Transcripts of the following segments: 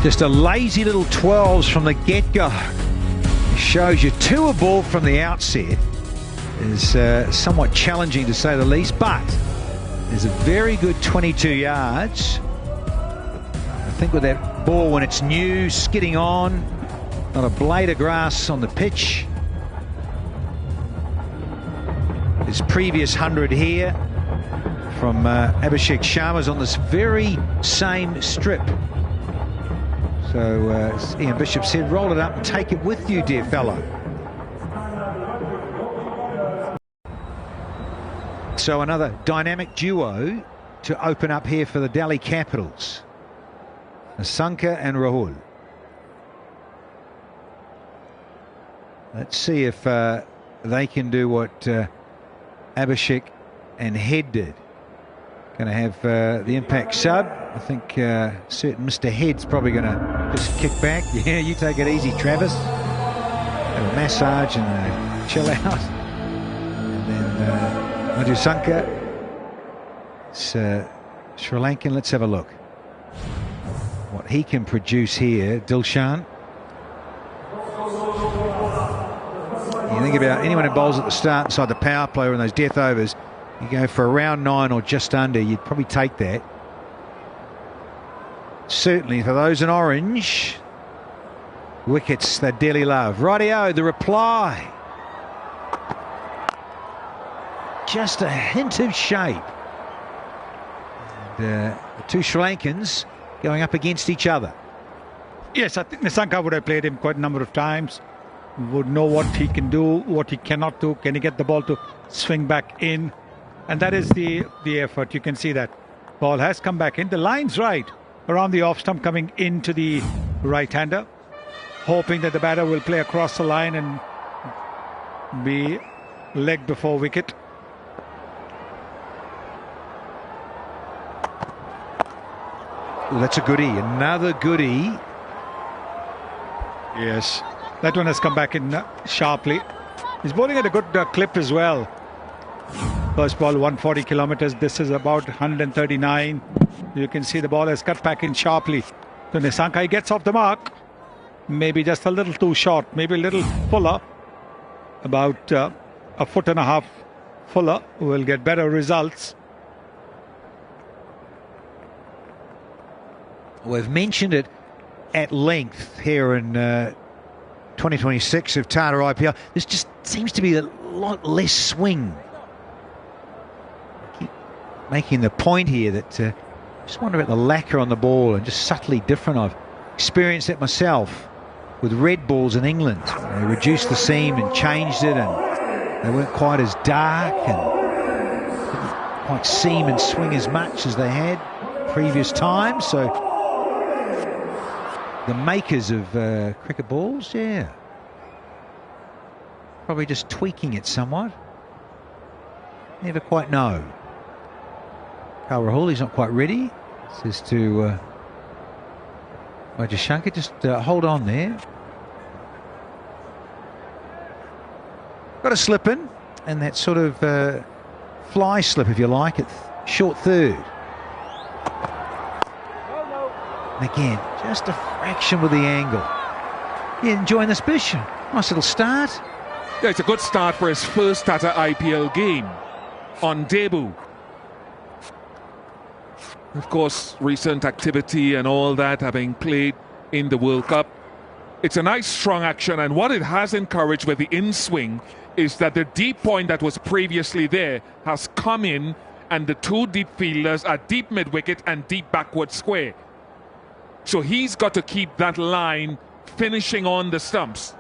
Just a lazy little 12s from the get-go. Shows you 2 a ball from the outset is somewhat challenging to say the least, but there's a very good 22 yards. I think with that ball when it's new, skidding on, not a blade of grass on the pitch. His previous 100 here from Abhishek Sharma's on this very same strip. So as Ian Bishop said, roll it up and take it with you, dear fellow. So another dynamic duo to open up here for the Delhi Capitals. Asanka and Rahul. Let's see if they can do what Abhishek and Head did. Going to have the impact sub. I think certain Mr. Head's probably going to just kick back. Yeah, you take it easy, Travis. Have a massage and chill out. And then Madhusanka. It's Sri Lankan. Let's have a look. What he can produce here, Dilshan. You think about anyone who bowls at the start inside the power play or in those death overs, you go for around 9 or just under, you'd probably take that. Certainly for those in orange, wickets that Delhi love. Rightio, the reply. Just a hint of shape. And, the 2 Sri Lankans going up against each other. Yes, I think Nissanka would have played him quite a number of times. Would know what he can do, what he cannot do. Can he get the ball to swing back in? And that is the effort. You can see that ball has come back in. The line's right around the off stump, coming into the right-hander, hoping that the batter will play across the line and be leg before wicket. Well, that's a goodie. Another goodie. Yes, that one has come back in sharply. He's bowling at a good clip as well. First ball 140 kilometers. This is about 139. You can see the ball has cut back in sharply. So Nissanka, he gets off the mark. Maybe just a little too short. Maybe a little fuller. About a 1.5 foot fuller will get better results. We've mentioned it at length here in 2026 of Tata IPL. This just seems to be a lot less swing. Keep making the point here that just wonder about the lacquer on the ball and just subtly different. I've experienced it myself with red balls in England. They reduced the seam and changed it, and they weren't quite as dark and didn't quite seam and swing as much as they had previous times. So the makers of cricket balls, yeah, probably just tweaking it somewhat. Never quite know. Rahul, he's not quite ready. Says to Madhusanka, just hold on there. Got a slip in, and that sort of fly slip, if you like, at short third. And again, just a fraction with the angle. Yeah, enjoying this Bish. Nice little start. Yeah, it's a good start for his first Tata IPL game on debut. Of course, recent activity and all that having played in the World Cup. It's a nice strong action, and what it has encouraged with the in-swing is that the deep point that was previously there has come in, and the 2 deep fielders are deep mid-wicket and deep backward square. So he's got to keep that line finishing on the stumps.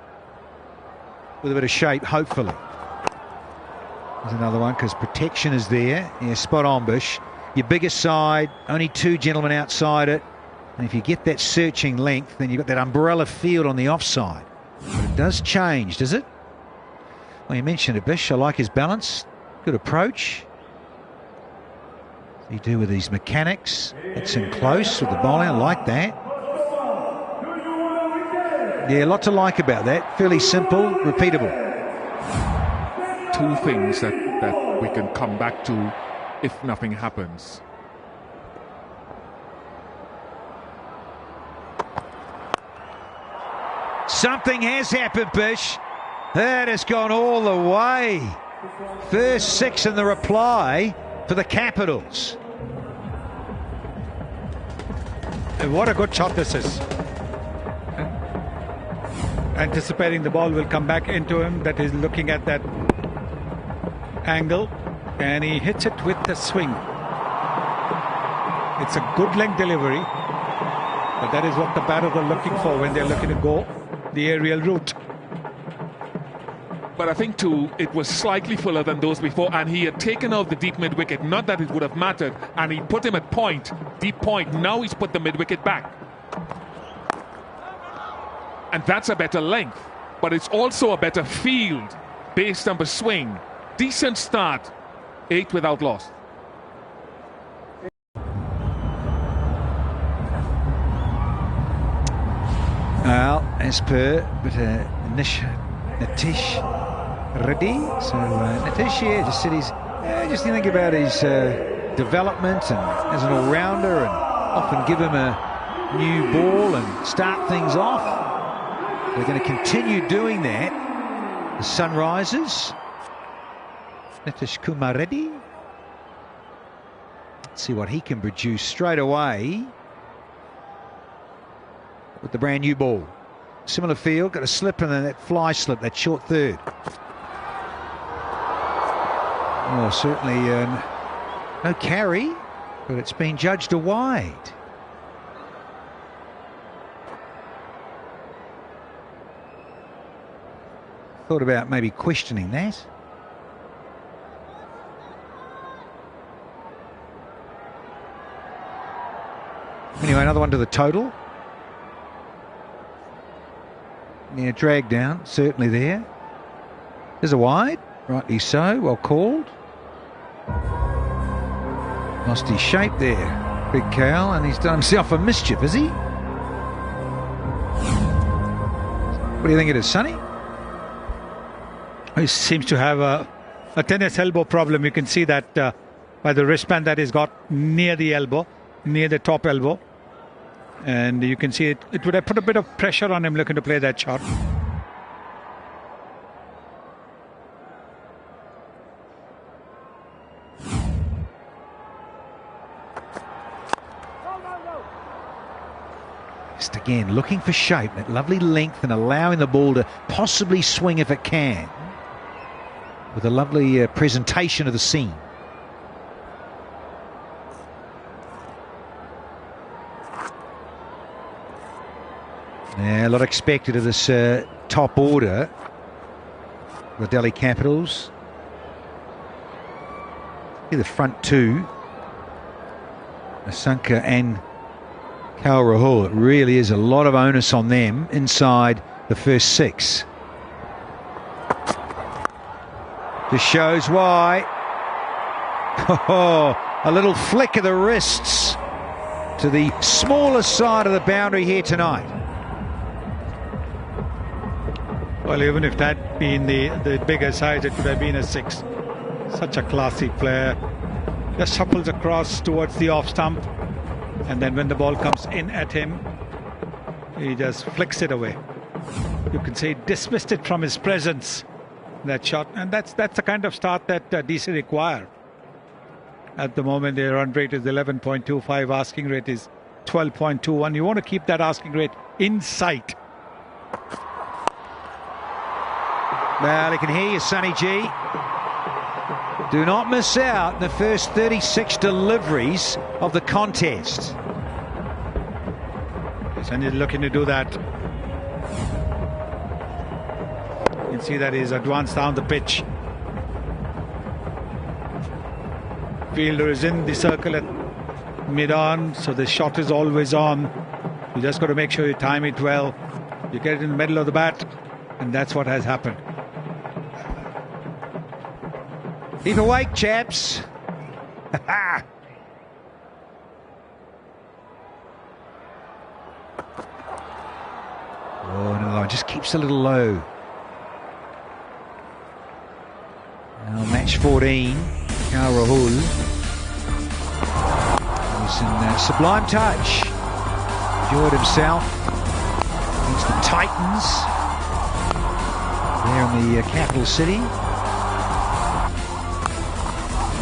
With a bit of shape, hopefully. There's another one, because protection is there. Yeah, spot on, Bish. Your biggest side, only 2 gentlemen outside it. And if you get that searching length, then you've got that umbrella field on the offside. But it does change, does it? Well, you mentioned it, Bish. I like his balance. Good approach. You do with these mechanics. It's in close with the bowling. I like that. Yeah, a lot to like about that. Fairly simple, repeatable. 2 things that we can come back to if nothing happens. Something has happened, Bish. That has gone all the way. First 6 in the reply for the Capitals. What a good shot this is. Anticipating the ball will come back into him, that is looking at that angle, and he hits it with the swing. It's a good length delivery, but that is what the batters are looking for when they're looking to go the aerial route. But I think too, it was slightly fuller than those before, and he had taken out the deep mid wicket. Not that it would have mattered, and he put him at point, deep point. Now he's put the mid wicket back, and that's a better length. But it's also a better field based on the swing. Decent start, 8 without loss. Well, as per, but Nitish Reddy. So Nitish, yeah, just said he's just think about his development and as an all-rounder, and often give him a new ball and start things off. They're going to continue doing that. The Sunrisers. Nitish Kumar Reddy. Let's see what he can produce straight away with the brand new ball. Similar field, got a slip and then that fly slip, that short third. Oh, certainly no carry, but it's been judged a wide. Thought about maybe questioning that. Anyway, another one to the total. Yeah, drag down, certainly there. There's a wide, rightly so, well called. Lost his shape there, Big Cal, and he's done himself a mischief, is he? What do you think it is, Sonny? He seems to have a tennis elbow problem. You can see that by the wristband that he's got near the elbow, near the top elbow. And you can see it would have put a bit of pressure on him looking to play that shot. Just again, looking for shape, that lovely length, and allowing the ball to possibly swing if it can, with a lovely presentation of the seam. Yeah, a lot expected of this top order, the Delhi Capitals. Here the front two, Asanka and KL Rahul. It really is a lot of onus on them inside the first 6. This shows why. Oh, a little flick of the wrists to the smaller side of the boundary here tonight. Well, even if that been the bigger size, it could have been a 6. Such a classy player. Just shuffles across towards the off stump, and then when the ball comes in at him, he just flicks it away. You can say dismissed it from his presence, that shot, and that's the kind of start that DC require. At the moment, their run rate is 11.25, asking rate is 12.21. You want to keep that asking rate in sight. Well, he can hear you, Sonny G. Do not miss out in the first 36 deliveries of the contest. And he's looking to do that. You can see that he's advanced down the pitch. Fielder is in the circle at mid-on, so the shot is always on. You just got to make sure you time it well. You get it in the middle of the bat, and that's what has happened. Keep awake, chaps. Oh, no, just keeps a little low. Now, match 14, KL Rahul. He's in sublime touch. Enjoyed himself. It's the Titans there in the capital city.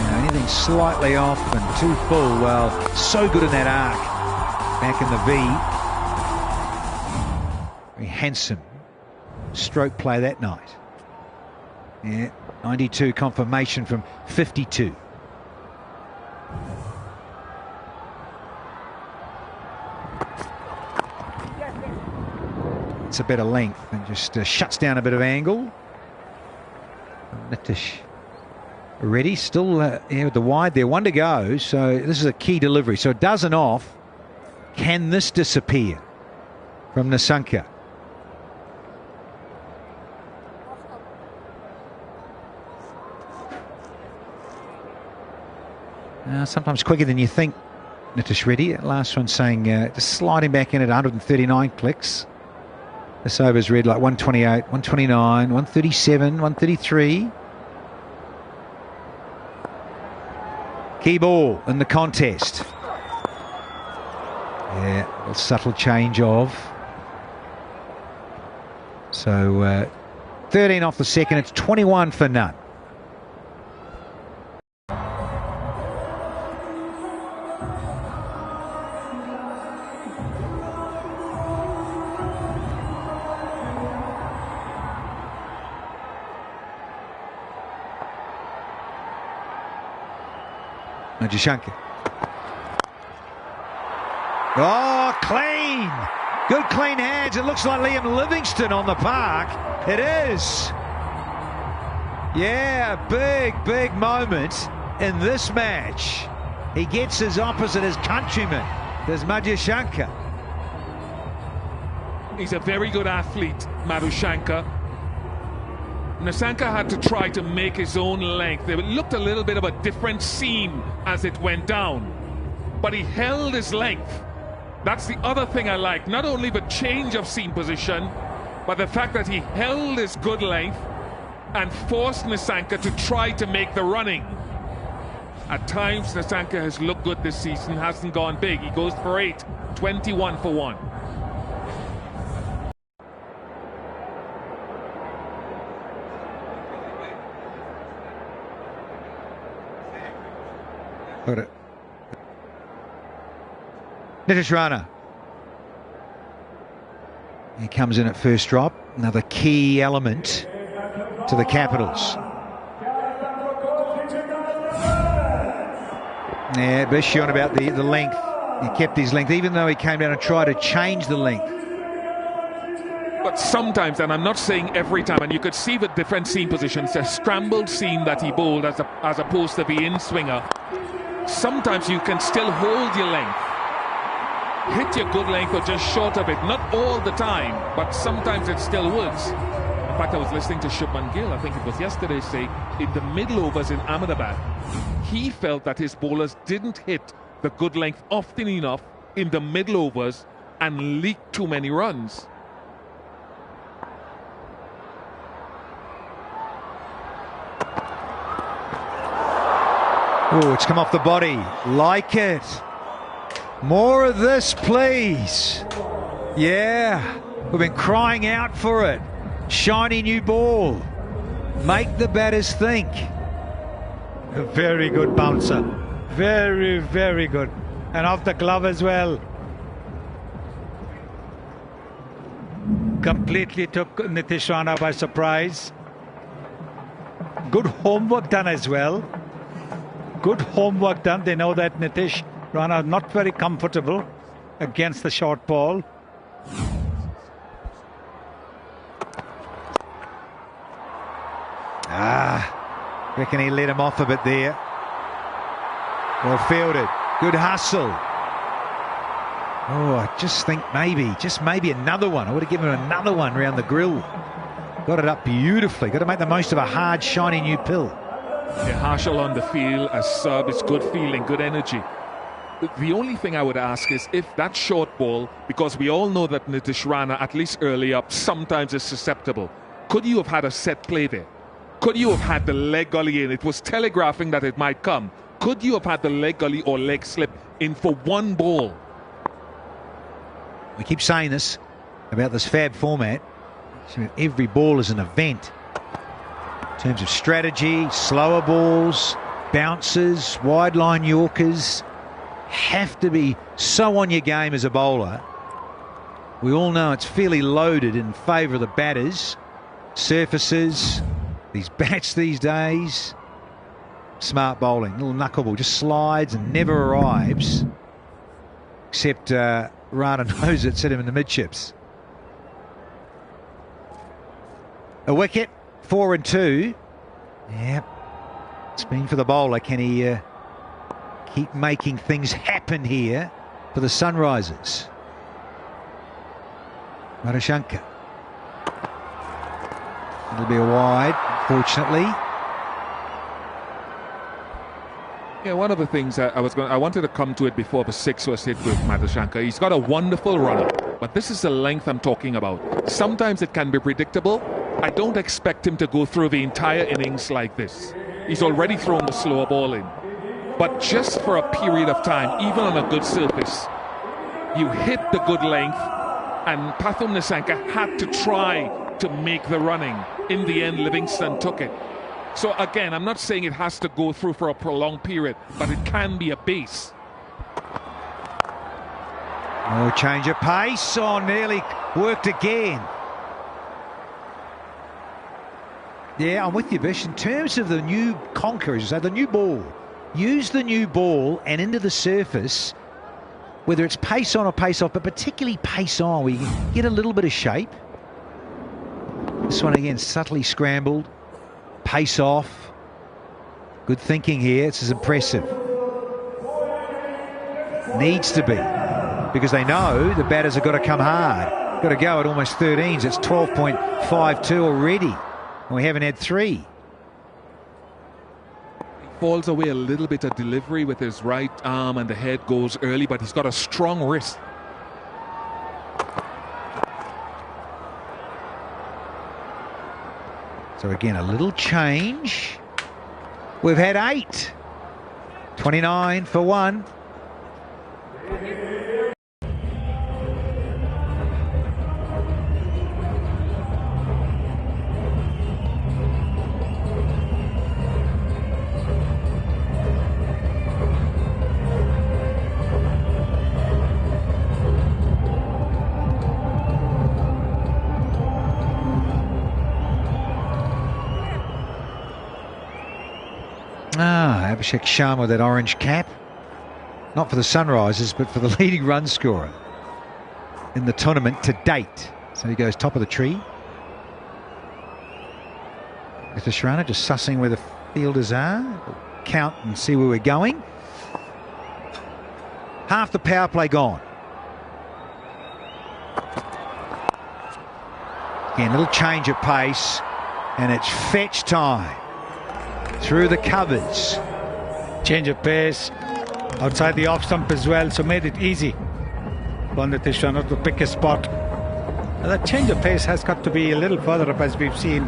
Now, anything slightly off and too full, well, so good in that arc back in the V. Very handsome stroke play that night. Yeah, 92 confirmation from 52. It's a better length and just shuts down a bit of angle. Nitish ready, still with the wide there, one to go. So this is a key delivery. So a dozen off. Can this disappear from Nissanka? Sometimes quicker than you think, Nitish Reddy. Last one saying just sliding back in at 139 clicks. This over's read like 128, 129, 137, 133. Key ball in the contest. Yeah, a little subtle change of. So 13 off the second, it's 21 for none. Najashankar. Oh, clean. Good clean hands. It looks like Liam Livingston on the park. It is. Yeah, big moment in this match. He gets his opposite, his countryman. There's Madhushankar. He's a very good athlete, Madhushankar. Nissanka had to try to make his own length. It looked a little bit of a different seam as it went down, but he held his length. That's the other thing I like. Not only the change of seam position, but the fact that he held his good length and forced Nissanka to try to make the running. At times, Nissanka has looked good this season, hasn't gone big. He goes for 8, 21 for 1. Got it. Nitish Rana. He comes in at first drop. Another key element to the Capitals. Yeah, Bishi on about the length. He kept his length, even though he came down and tried to change the length. But sometimes, and I'm not saying every time, and you could see the different seam positions, a scrambled seam that he bowled as opposed to the in-swinger. Sometimes you can still hold your length. Hit your good length or just short of it. Not all the time, but sometimes it still works. In fact, I was listening to Shubman Gill, I think it was yesterday, say in the middle overs in Ahmedabad, he felt that his bowlers didn't hit the good length often enough in the middle overs and leaked too many runs. Oh, it's come off the body. Like it. More of this, please. Yeah, we've been crying out for it. Shiny new ball. Make the batters think. A very good bouncer. Very good. And off the glove as well. Completely took Nitish Rana by surprise. Good homework done as well. Good homework done. They know that Nitish Rana not very comfortable against the short ball. Reckon he let him off a bit there. Well fielded. Good hustle. Oh, I just think maybe another one. I would have given him another one round the grill. Got it up beautifully. Got to make the most of a hard, shiny new pill. Yeah, Harshal on the field as sub is good feeling, good energy. The only thing I would ask is if that short ball, because we all know that Nitish Rana, at least early up, sometimes is susceptible. Could you have had a set play there? Could you have had the leg gully in? It was telegraphing that it might come. Could you have had the leg gully or leg slip in for one ball? We keep saying this. about this fab format. So every ball is an event in terms of strategy, slower balls, bounces, wide line Yorkers. Have to be so on your game as a bowler. We all know it's fairly loaded in favour of the batters. Surfaces, these bats these days. Smart bowling, little knuckleball, just slides and never arrives. Except Rana knows it, set him in the midships. A wicket, 4 and 2. Yep, it's been for the bowler. Can he keep making things happen here for the Sunrisers? Madhushanka. It'll be a wide, fortunately. Yeah, one of the things I wanted to come to it before the 6 was hit with Madhushanka. He's got a wonderful runner, but this is the length I'm talking about. Sometimes it can be predictable. I don't expect him to go through the entire innings like this. He's already thrown the slower ball in. But just for a period of time, even on a good surface, you hit the good length, and Pathum Nissanka had to try to make the running. In the end, Livingston took it. So again, I'm not saying it has to go through for a prolonged period, but it can be a base. Oh, change of pace. Oh, nearly worked again. Yeah, I'm with you, Bish. In terms of the new conquerors, so the new ball, use the new ball and into the surface, whether it's pace on or pace off, but particularly pace on, where you can get a little bit of shape. This one again, subtly scrambled. Pace off. Good thinking here. This is impressive. Needs to be, because they know the batters have got to come hard. Got to go at almost 13s. It's 12.52 already, and we haven't had 3. He falls away a little bit of delivery with his right arm, and the head goes early, but he's got a strong wrist. So again, a little change. We've had 8. 29 for 1. Abhishek Sharma with that orange cap. Not for the Sunrisers, but for the leading run scorer in the tournament to date. So he goes top of the tree. Mr. Sharana just sussing where the fielders are. We'll count and see where we're going. Half the power play gone. Again, a little change of pace, and it's fetch time. Through the covers. Change of pace outside the off stump as well, so made it easy for Nitish Rana to pick a spot. And that change of pace has got to be a little further up, as we've seen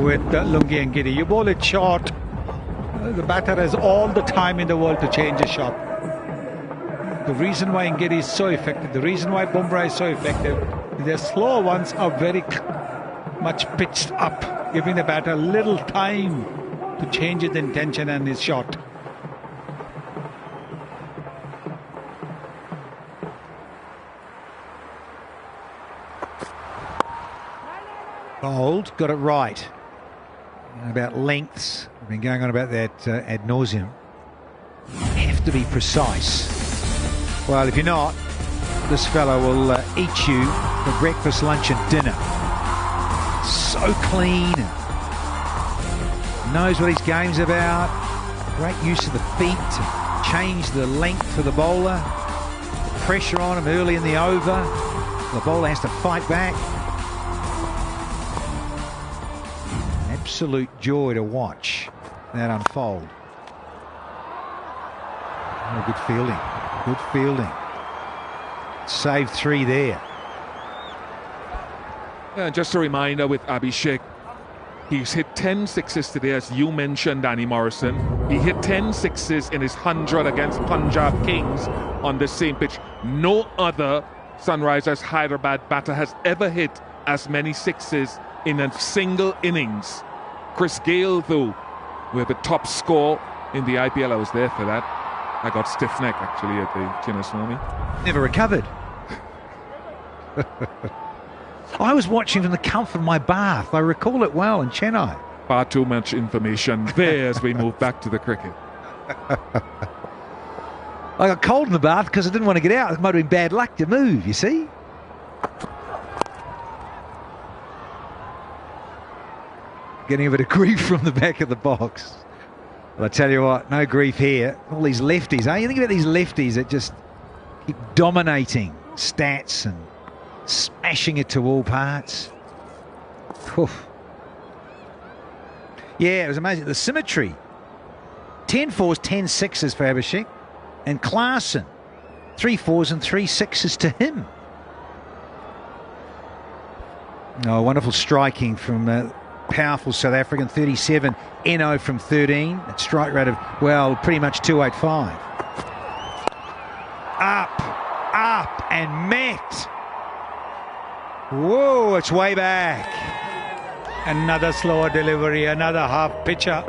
with Lungi and Giri. You bowl it short, the batter has all the time in the world to change a shot. The reason why Ngiri is so effective, the reason why Bumrah is so effective, their slower ones are very much pitched up, giving the batter a little time to change his intention and his shot. Bold, got it right. About lengths. We've been going on about that ad nauseum. Have to be precise. Well, if you're not, this fellow will eat you for breakfast, lunch and dinner. So clean. Knows what his game's about. Great use of the feet to change the length for the bowler. The pressure on him early in the over. The bowler has to fight back. Absolute joy to watch that unfold. Oh, good fielding. Good fielding. Saved 3 there. Yeah, just a reminder with Abhishek, he's hit 10 sixes today, as you mentioned, Danny Morrison. He hit 10 sixes in his 100 against Punjab Kings on the same pitch. No other Sunrisers Hyderabad batter has ever hit as many sixes in a single innings. Chris Gale, though, with the top score in the IPL. I was there for that. I got stiff neck actually at the Chinnaswamy. Never recovered. I was watching from the comfort of my bath. I recall it well in Chennai. Far too much information there as we move back to the cricket. I got cold in the bath because I didn't want to get out. It might have been bad luck to move, you see. Getting a bit of grief from the back of the box. But I tell you what, no grief here. All these lefties, eh? You think about these lefties that just keep dominating stats and smashing it to all parts. Oof. Yeah, it was amazing. The symmetry. 10 fours, 10 sixes for Abhishek. And Klaasen, 3 fours and 3 sixes to him. Oh, wonderful striking from powerful South African. 37, Eno from 13. A strike rate of, well, pretty much 285. Up, and met. Whoa, it's way back. Another slower delivery, another half pitcher.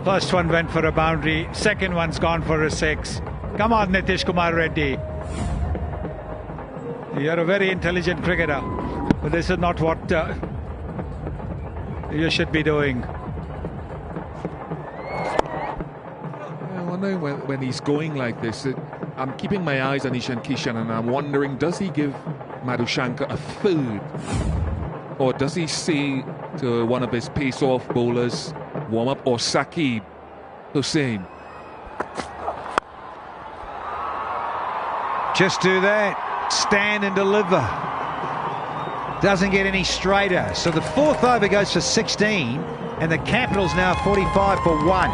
First one went for a boundary, second one's gone for a 6. Come on, Nitish Kumar Reddy. You're a very intelligent cricketer, but this is not what you should be doing. I wonder when he's going like this, I'm keeping my eyes on Ishan Kishan and I'm wondering, does he give Madhushankar a third? Or does he say to one of his pace-off bowlers, warm up, or Saqib Hussain? Just do that. Stand and deliver. Doesn't get any straighter. So the fourth over goes for 16, and the Capitals now 45 for 1.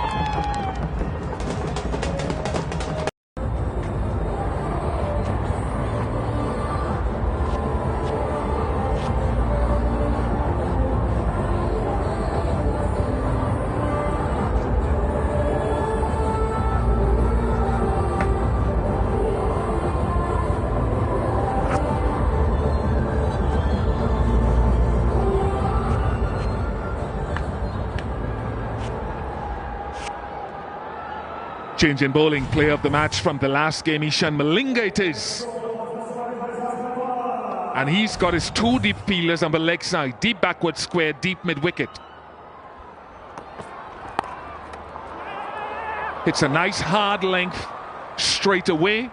Change in bowling, player of the match from the last game, Ishan Malinga it is. And he's got his 2 deep fielders on the leg side, deep backward square, deep mid-wicket. It's a nice hard length straight away.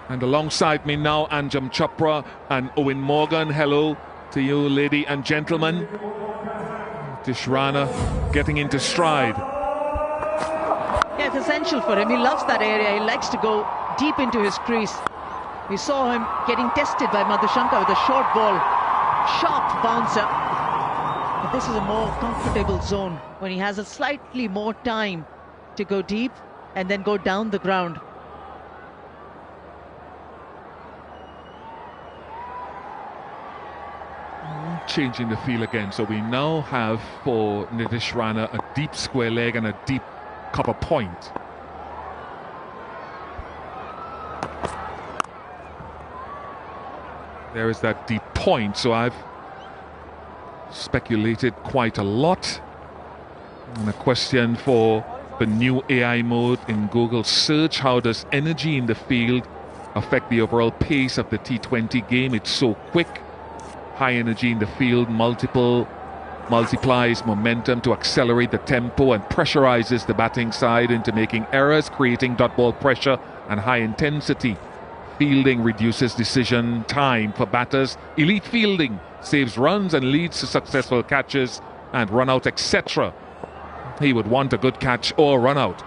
And alongside me now, Anjum Chopra and Owen Morgan. Hello to you, lady and gentlemen. Tishrana getting into stride. Yeah, it's essential for him. He loves that area. He likes to go deep into his crease. We saw him getting tested by Madhushankar with a short ball, sharp bouncer. But this is a more comfortable zone when he has a slightly more time to go deep and then go down the ground. Changing the feel again. So we now have for Nitish Rana a deep square leg and a deep copper point. There is that deep point, so I've speculated quite a lot. And a question for the new AI mode in Google search: how does energy in the field affect the overall pace of the T20 game? It's so quick. High energy in the field multiplies momentum to accelerate the tempo and pressurizes the batting side into making errors, creating dot ball pressure and high intensity. Fielding reduces decision time for batters. Elite fielding saves runs and leads to successful catches and run out, etc. He would want a good catch or run out.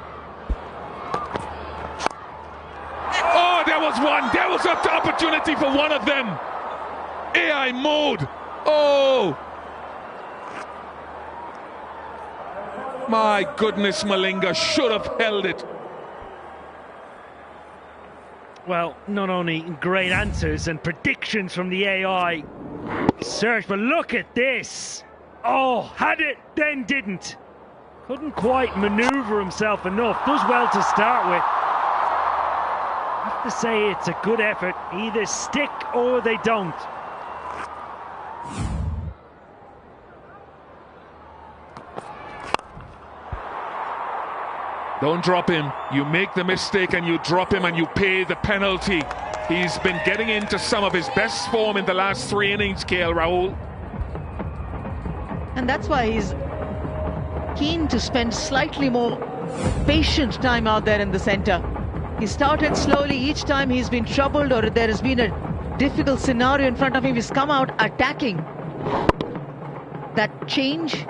Oh, there was one. There was an opportunity for one of them. AI mode. Oh, my goodness, Malinga should have held it. Well, not only great answers and predictions from the AI search, but look at this. Oh, had it, then didn't. Couldn't quite manoeuvre himself enough. Does well to start with. to say it's a good effort. Either stick or they don't. Don't drop him. You make the mistake and you drop him and you pay the penalty. He's been getting into some of his best form in the last 3 innings, KL Rahul. And that's why he's keen to spend slightly more patient time out there in the centre. He started slowly. Each time he's been troubled or there has been a difficult scenario in front of him, he's come out attacking. That change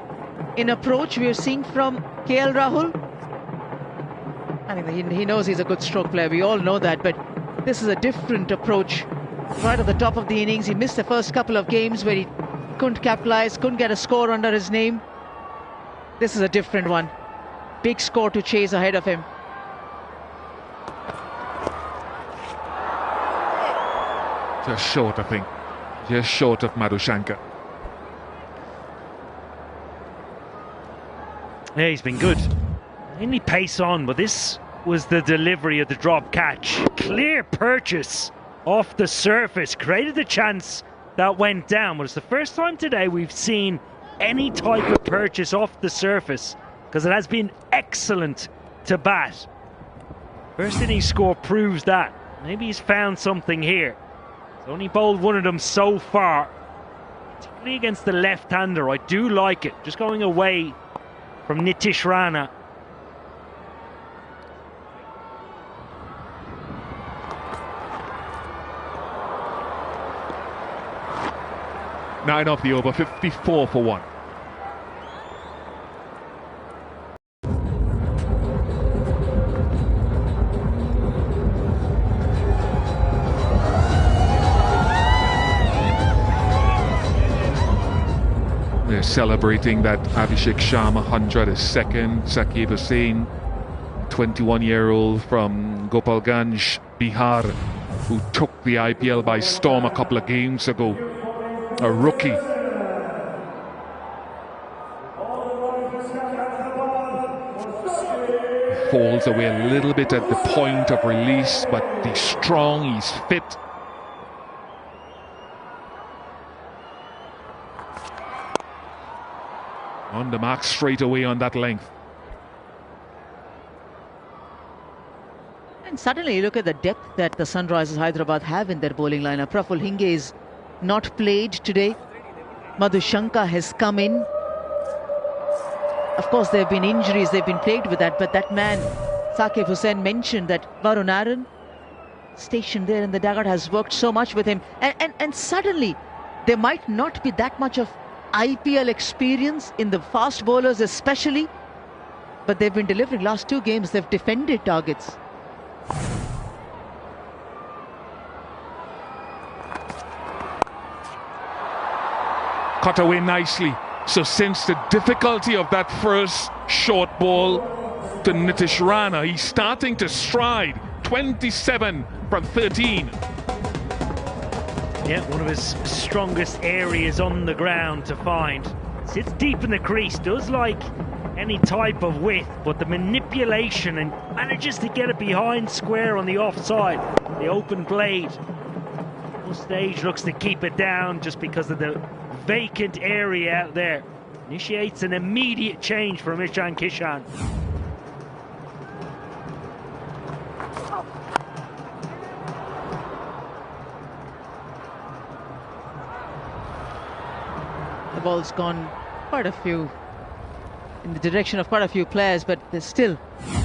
in approach we are seeing from KL Rahul. I mean, he knows he's a good stroke player. We all know that, but this is a different approach. Right at the top of the innings, he missed the first couple of games where he couldn't capitalize, couldn't get a score under his name. This is a different one. Big score to chase ahead of him. Just short, I think. Just short of Madhushanka. Yeah, he's been good. Mainly pace on, but this was the delivery of the drop catch. Clear purchase off the surface. Created the chance that went down. But it's the first time today we've seen any type of purchase off the surface, because it has been excellent to bat. First innings score proves that. Maybe he's found something here. He's only bowled one of them so far, particularly against the left-hander. I do like it. Just going away from Nitish Rana. Nine off the over, 54 for 1. They're celebrating that Abhishek Sharma 100 is second. Saqib Hussain, 21-year-old from Gopalganj, Bihar, who took the IPL by storm a couple of games ago. A rookie. Falls away a little bit at the point of release, but he's strong, he's fit. On the mark straight away on that length. And suddenly you look at the depth that the Sunrisers Hyderabad have in their bowling lineup. Praful Hinge is not played today. Madhushanka has come in. Of course, there have been injuries, they've been plagued with that, but that man, Saqib Hussain, mentioned that Varun Aaron, stationed there in the dugout, has worked so much with him. And suddenly, there might not be that much of IPL experience in the fast bowlers especially, but they've been delivering. Last 2 games, they've defended targets. Cut away nicely. So since the difficulty of that first short ball to Nitish Rana, he's starting to stride. 27 from 13. Yeah, one of his strongest areas on the ground to find. Sits deep in the crease, does like any type of width, but the manipulation, and manages to get it behind square on the offside, the open blade. Full stage looks to keep it down just because of the vacant area out there. Initiates an immediate change from Ishan Kishan. The ball's gone quite a few in the direction of quite a few players, but there's still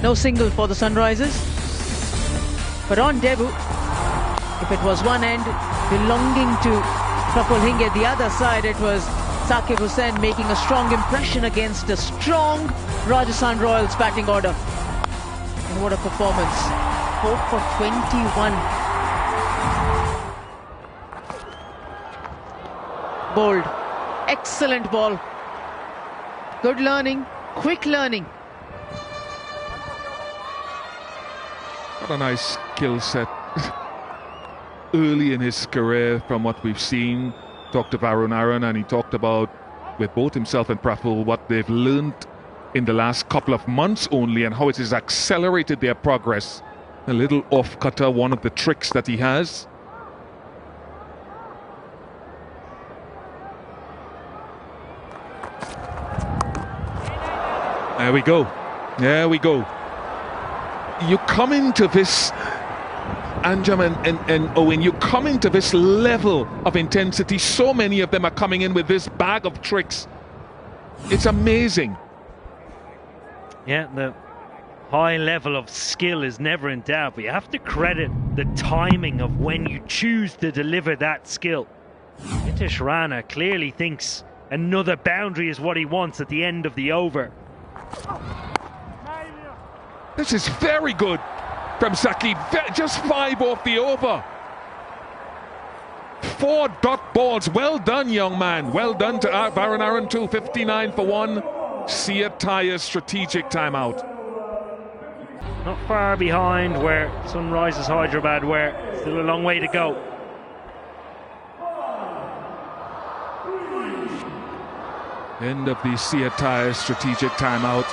no single for the Sunrisers. But on debut, if it was one end belonging to Praful Hinge, the other side it was Saqib Hussain making a strong impression against a strong Rajasthan Royals batting order. And what a performance. 4 for 21. Bold. Excellent ball. Good learning. Quick learning. What a nice skill set. Early in his career, from what we've seen. Talked to Varun Aaron, and he talked about, with both himself and Praful, what they've learned in the last couple of months only and how it has accelerated their progress A little off-cutter, one of the tricks that he has. There we go. There we go. You come into this, Anjum and Owen, you come into this level of intensity. So many of them are coming in with this bag of tricks. It's amazing. Yeah, the high level of skill is never in doubt, but you have to credit the timing of when you choose to deliver that skill. Nitish Rana clearly thinks another boundary is what he wants at the end of the over. This is very good from Saqib. Just 5 off the over. 4 dot balls. Well done, young man. Well done to Baron Aaron too. 59 for 1. Sia Tyres strategic timeout. Not far behind where Sunrisers Hyderabad were. Still a long way to go. End of the Sia Tyres strategic timeout.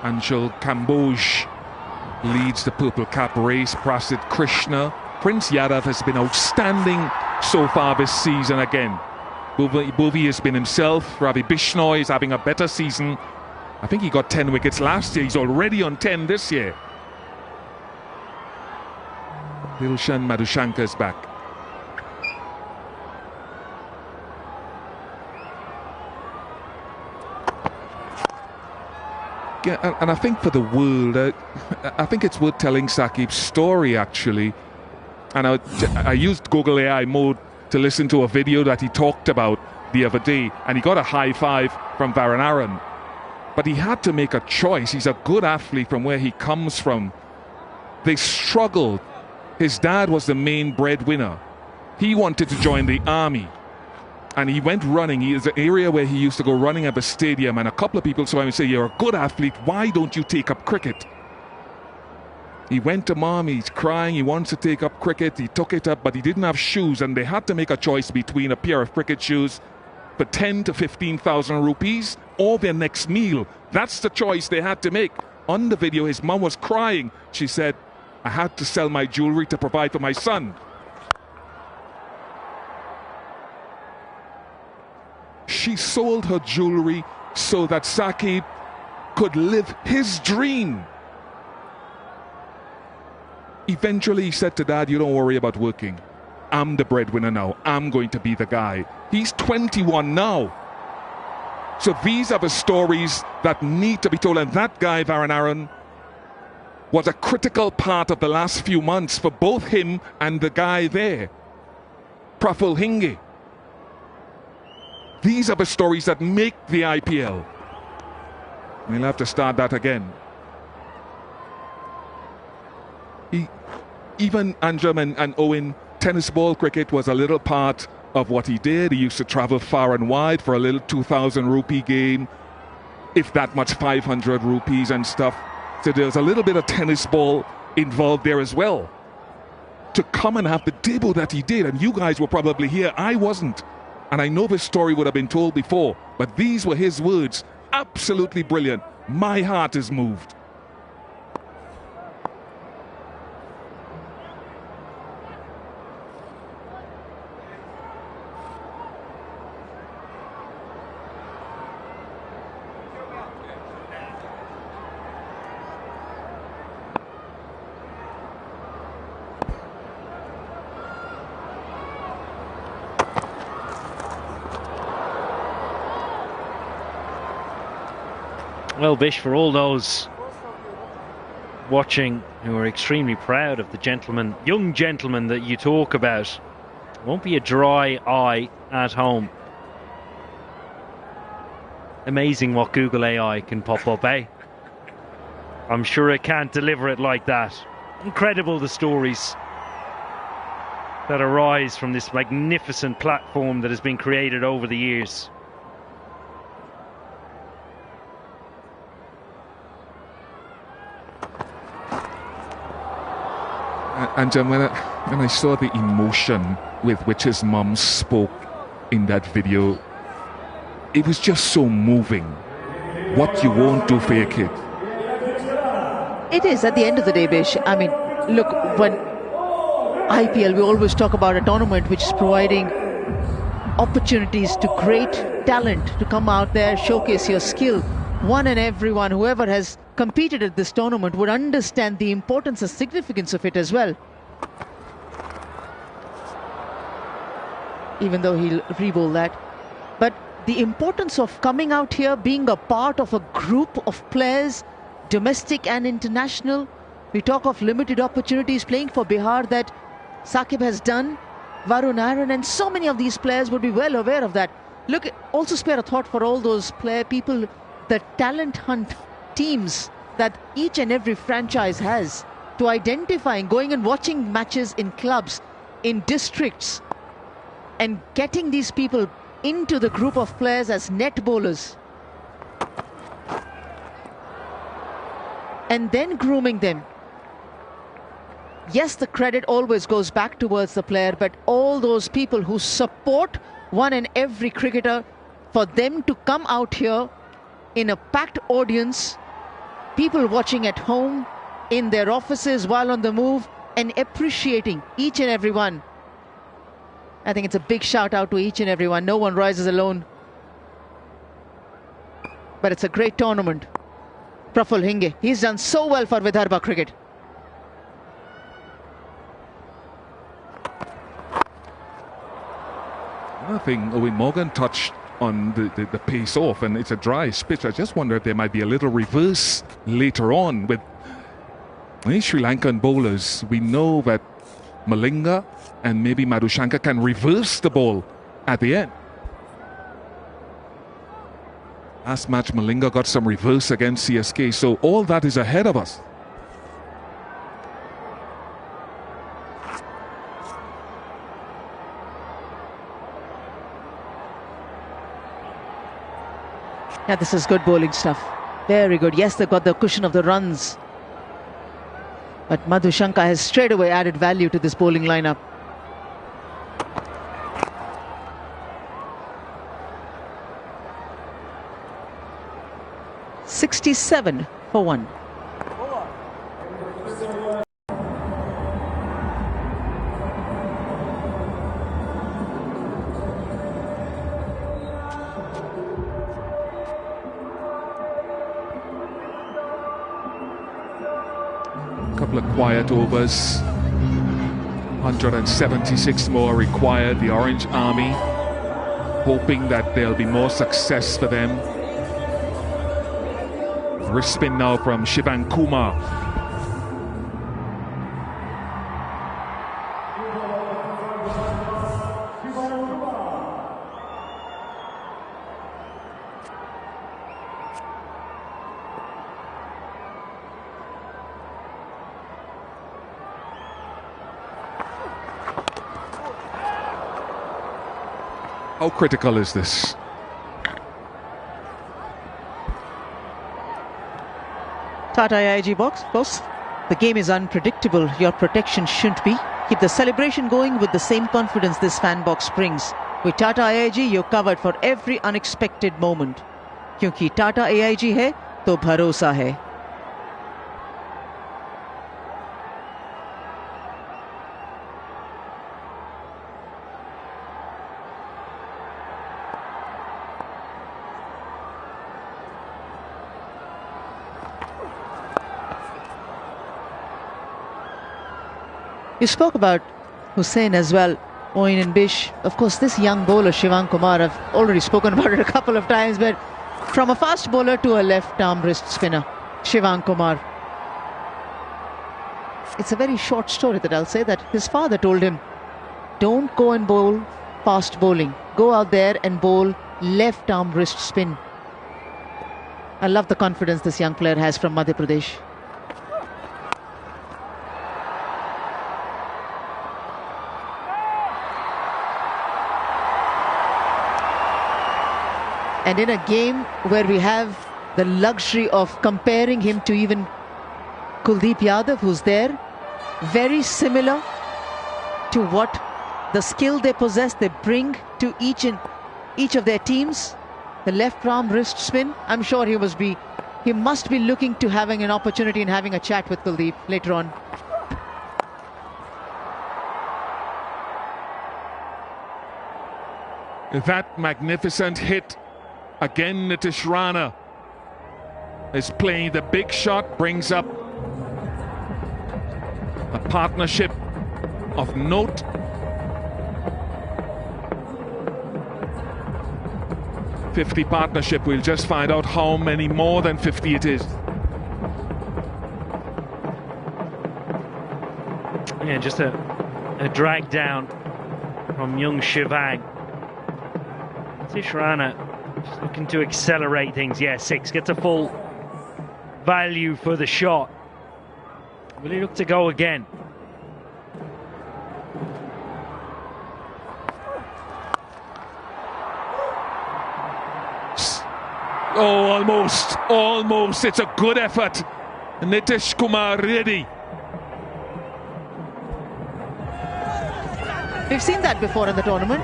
Anshul Kamboj leads the purple cap race. Prasid Krishna. Prince Yadav has been outstanding so far this season again. Bhuvi has been himself. Ravi Bishnoi is having a better season. I think he got 10 wickets last year. He's already on 10 this year. Dilshan Madhushankar is back. Yeah, and I think for the world, I think it's worth telling Saqib's story actually. And I used Google AI mode to listen to a video that he talked about the other day, and he got a high 5 from Baron Aaron. But he had to make a choice. He's a good athlete from where he comes from. They struggled. His dad was the main breadwinner. He wanted to join the army. And he went running. He is an area where he used to go running at the stadium, and a couple of people saw him and say, "You're a good athlete, why don't you take up cricket?" He went to mom, he's crying, he wants to take up cricket. He took it up, but he didn't have shoes, and they had to make a choice between a pair of cricket shoes for 10 to 15,000 rupees or their next meal. That's the choice they had to make. On the video, his mom was crying. She said, "I had to sell my jewelry to provide for my son." She sold her jewelry so that Saqib could live his dream. Eventually he said to dad, "You don't worry about working. I'm the breadwinner now. I'm going to be the guy." He's 21 now. So these are the stories that need to be told. And that guy, Baron Aaron, was a critical part of the last few months for both him and the guy there, Praful Hinge. These are the stories that make the IPL. We'll have to start that again. Even Anjum and Owen, tennis ball cricket was a little part of what he did. He used to travel far and wide for a little 2,000 rupee game, if that much 500 rupees and stuff. So there's a little bit of tennis ball involved there as well. To come and have the debut that he did, and you guys were probably here, I wasn't. And I know this story would have been told before, but these were his words. Absolutely brilliant. My heart is moved. Well, Bish, for all those watching who are extremely proud of the gentleman, young gentleman that you talk about, won't be a dry eye at home. Amazing what Google AI can pop up, eh? I'm sure it can't deliver it like that. Incredible the stories that arise from this magnificent platform that has been created over the years. And when I saw the emotion with which his mum spoke in that video, it was just so moving. What you won't do for your kid, It is at the end of the day, Bish. I mean, look, when IPL, we always talk about a tournament which is providing opportunities to great talent to come out there, showcase your skill. One and everyone, whoever has competed at this tournament, would understand the importance and significance of it as well. Even though he'll re-bowl that. But the importance of coming out here, being a part of a group of players, domestic and international. We talk of limited opportunities playing for Bihar that Saqib has done, Varun Aaron, and so many of these players would be well aware of that. Look, also spare a thought for all those people, the talent hunt teams that each and every franchise has, to identifying, going and watching matches in clubs, in districts, and getting these people into the group of players as net bowlers. And then grooming them. Yes, the credit always goes back towards the player, but all those people who support one and every cricketer, for them to come out here in a packed audience, people watching at home, in their offices while on the move, and appreciating each and every one. I think it's a big shout out to each and everyone. No one rises alone. But it's a great tournament. Praful Hinge, he's done so well for Vidarbha cricket. I think Owen Morgan touched on the pace off, and it's a dry pitch. I just wonder if there might be a little reverse later on with Sri Lankan bowlers. We know that Malinga and maybe Madhushanka can reverse the ball at the end. Last match, Malinga got some reverse against CSK, so all that is ahead of us. Yeah, this is good bowling stuff. Very good. Yes, they got the cushion of the runs. But Madhushanka has straight away added value to this bowling lineup. .67 for 1. Couple of quiet overs, 176 more required. The Orange Army hoping that there'll be more success for them. Wrist spin now from Shivan Kumar. How critical is this? Tata AIG boss. The game is unpredictable. Your protection shouldn't be. Keep the celebration going with the same confidence this fan box brings. With Tata AIG, you're covered for every unexpected moment. क्योंकि Tata AIG है, तो भरोसा है. You spoke about Hussain as well, Owen and Bish. Of course, this young bowler, Shivan Kumar, I've already spoken about it a couple of times, but from a fast bowler to a left-arm wrist spinner, Shivan Kumar. It's a very short story that I'll say, that his father told him, don't go and bowl fast bowling. Go out there and bowl left-arm wrist spin. I love the confidence this young player has from Madhya Pradesh. And in a game where we have the luxury of comparing him to even Kuldeep Yadav, who's there, very similar to what the skill they possess, they bring to each of their teams. The left arm wrist spin, I'm sure he must be he must be looking to having an opportunity and having a chat with Kuldeep later on. That magnificent hit again. Nitish Rana is playing the big shot, brings up a partnership of note. .50 partnership. We'll just find out how many more than 50 it is. Yeah, just a drag down from young Shivang. Nitish Rana just looking to accelerate things. Yeah, 6 gets a full value for the shot. Will he look to go again? Oh, almost. It's a good effort. Nitish Kumar Reddy. We've seen that before in the tournament.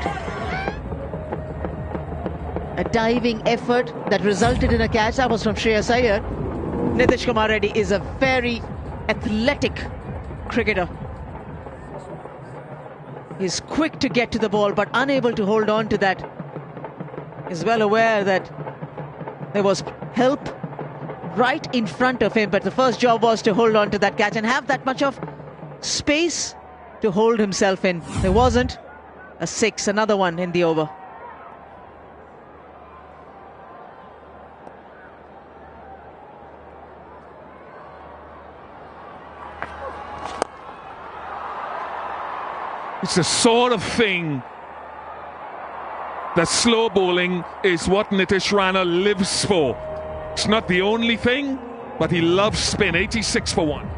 A diving effort that resulted in a catch. That was from Shreyas Iyer. Nitish Kumar Reddy is a very athletic cricketer. He's quick to get to the ball, but unable to hold on to that. He's well aware that there was help right in front of him, but the first job was to hold on to that catch and have that much of space to hold himself in. There wasn't. A 6, another one in the over. It's the sort of thing that slow bowling is what Nitish Rana lives for. It's not the only thing, but he loves spin. 86 for 1.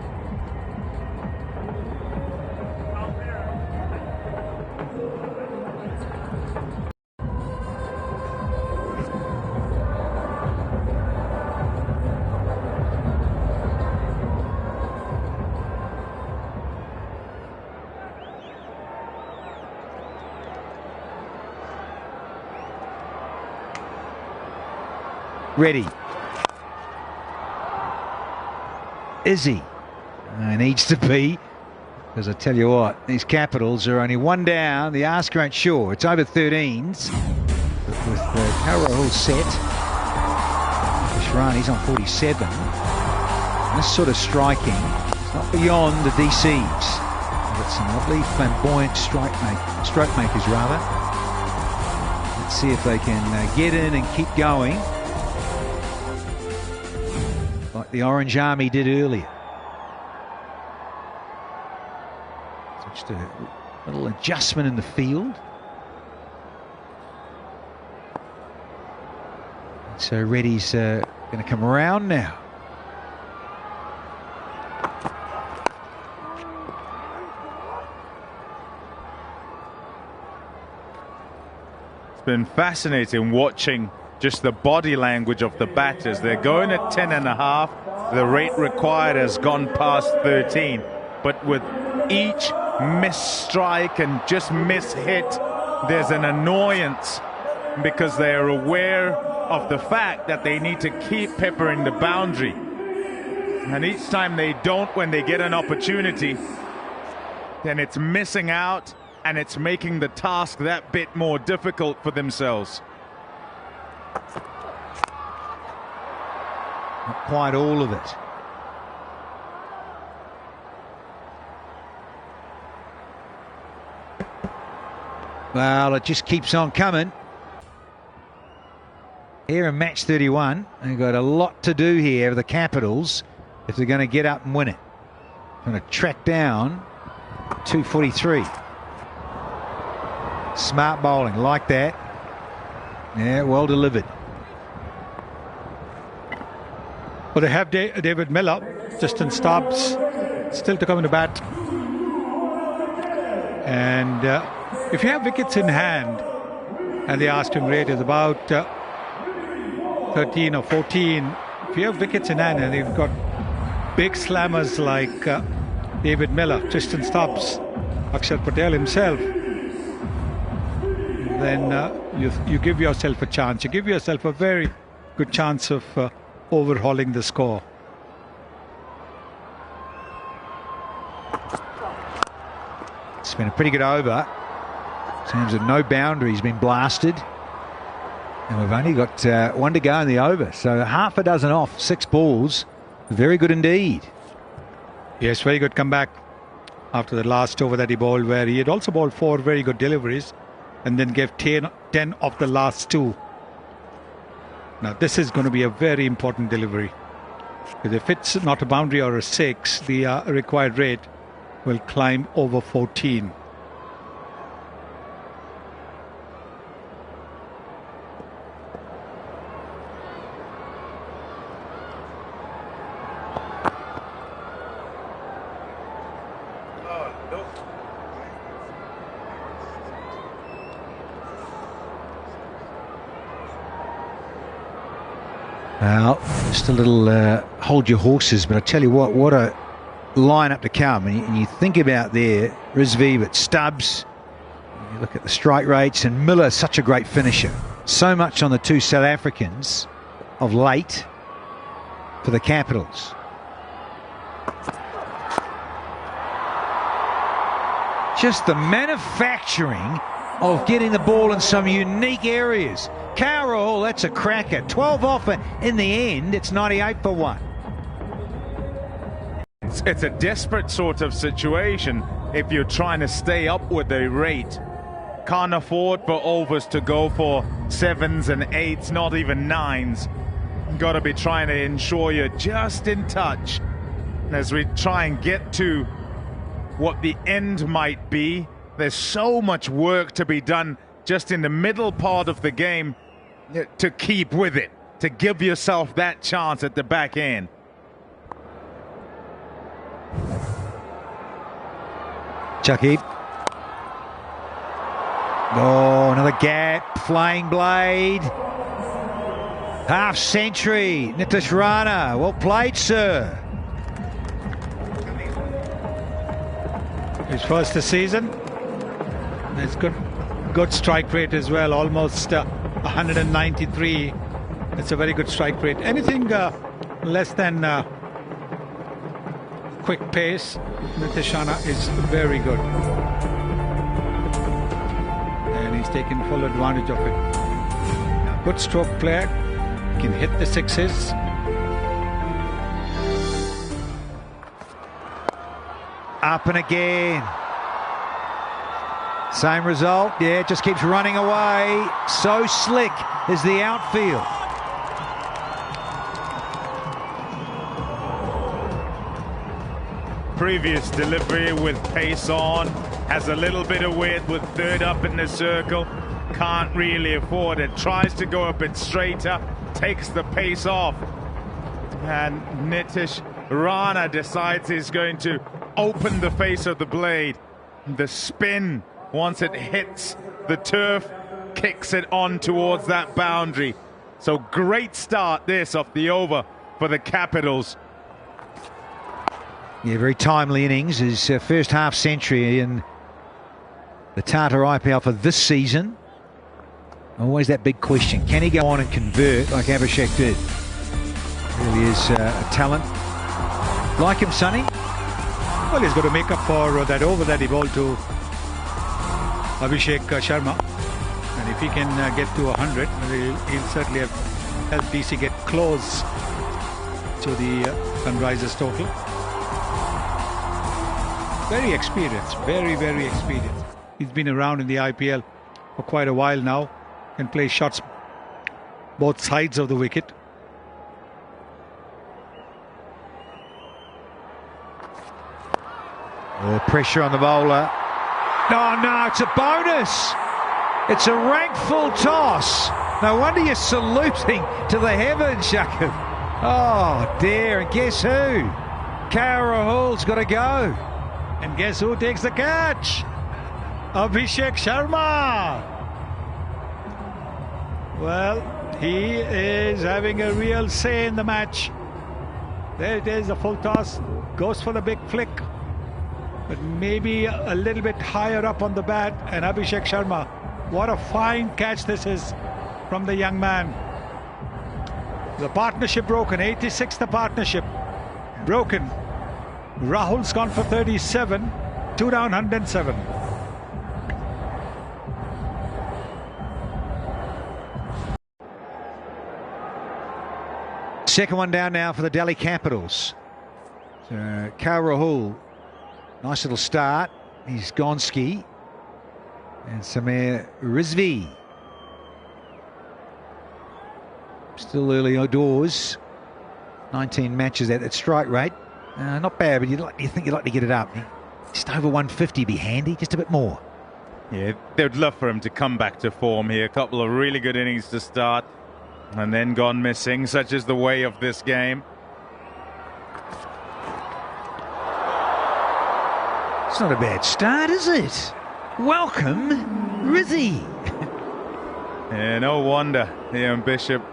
Ready. Is he? Needs to be, because I tell you what, these Capitals are only 1 down. The asker ain't sure. It's over 13s. But with Carroll set, Shrani's on 47. And this sort of striking, it's not beyond the DCs. But some lovely flamboyant stroke makers rather. Let's see if they can get in and keep going, like the Orange Army did earlier. So just a little adjustment in the field. So Reddy's going to come around now. It's been fascinating watching just the body language of the batters. They're going at 10.5. The rate required has gone past 13. But with each missed strike and just miss hit, there's an annoyance because they're aware of the fact that they need to keep peppering the boundary. And each time they don't, when they get an opportunity, then it's missing out and it's making the task that bit more difficult for themselves. Not quite all of it. Well, it just keeps on coming. Here in match 31, they've got a lot to do here, the Capitals, if they're going to get up and win it. Going to track down 243. Smart bowling, like that. Yeah, well delivered. Well, they have David Miller, Justin Stubbs still to come in the bat. And if you have wickets in hand, and the asking rate is about 13 or 14, if you have wickets in hand and you've got big slammers like David Miller, Tristan Stubbs, Akshar Patel himself, then you give yourself a chance. You give yourself a very good chance of overhauling the score. It's been a pretty good over. In terms of no boundaries been blasted. And we've only got one to go in the over. So half a dozen off, 6 balls. Very good indeed. Yes, very good comeback after the last over that he bowled, where he had also bowled 4 very good deliveries and then gave 10 of the last 2. Now this is going to be a very important delivery, because if it's not a boundary or a 6, the required rate will climb over 14. Well, just a little hold your horses, but I tell you what a line-up to come. And you think about there, Rizvi, but Stubbs, you look at the strike rates, and Miller, such a great finisher. So much on the 2 South Africans of late for the Capitals. Just the manufacturing of getting the ball in some unique areas. Carroll, that's a cracker. 12 off in the end. It's 98 for 1. It's a desperate sort of situation if you're trying to stay up with the rate. Can't afford for overs to go for 7s and 8s, not even 9s. Got to be trying to ensure you're just in touch as we try and get to what the end might be. There's so much work to be done just in the middle part of the game to keep with it, to give yourself that chance at the back end. Chucky. Oh, another gap. Flying blade. Half century. Nitish Rana. Well played, sir. His first this season. It's good strike rate as well. Almost 193. It's a very good strike rate. Anything less than quick pace, Nitish Rana is very good. And he's taken full advantage of it. Good stroke player. Can hit the 6s. Up and again. Same result. Yeah, it just keeps running away. So slick is the outfield. Previous delivery with pace on, has a little bit of weight with 3rd up in the circle, can't really afford it, tries to go a bit straighter, takes the pace off, and Nitish Rana decides he's going to open the face of the blade. The spin, once it hits the turf, kicks it on towards that boundary. So great start this of the over for the Capitals. Yeah, very timely innings. His first half century in the Tata IPL for this season. Always that big question. Can he go on and convert like Abhishek did? Really is a talent. Like him, Sonny? Well, he's got to make up for that over that he bowled to Abhishek Sharma. And if he can get to 100, he'll certainly have helped DC get close to the Sunrisers total. Very experienced, very, very experienced. He's been around in the IPL for quite a while now. Can play shots both sides of the wicket. Oh, pressure on the bowler. No, it's a bonus. It's a rank full toss. No wonder you're saluting to the heavens, Shakib. Oh, dear. And guess who? Rahul's got to go. And guess who takes the catch? Abhishek Sharma. Well, he is having a real say in the match. There it is, a full toss. Goes for the big flick. But maybe a little bit higher up on the bat. And Abhishek Sharma, what a fine catch this is from the young man. The partnership broken. 86, the partnership broken. Rahul's gone for 37. 2 down, 107. Second one down now for the Delhi Capitals. So, Rahul, nice little start. He's Gonski. And Samir Rizvi. Still early outdoors. 19 matches at that strike rate. Not bad, but you think you'd like to get it up. Just over 150 be handy, just a bit more. Yeah, they'd love for him to come back to form here. A couple of really good innings to start and then gone missing. Such is the way of this game. It's not a bad start, is it? Welcome, Rizzy. Yeah, no wonder Ian Bishop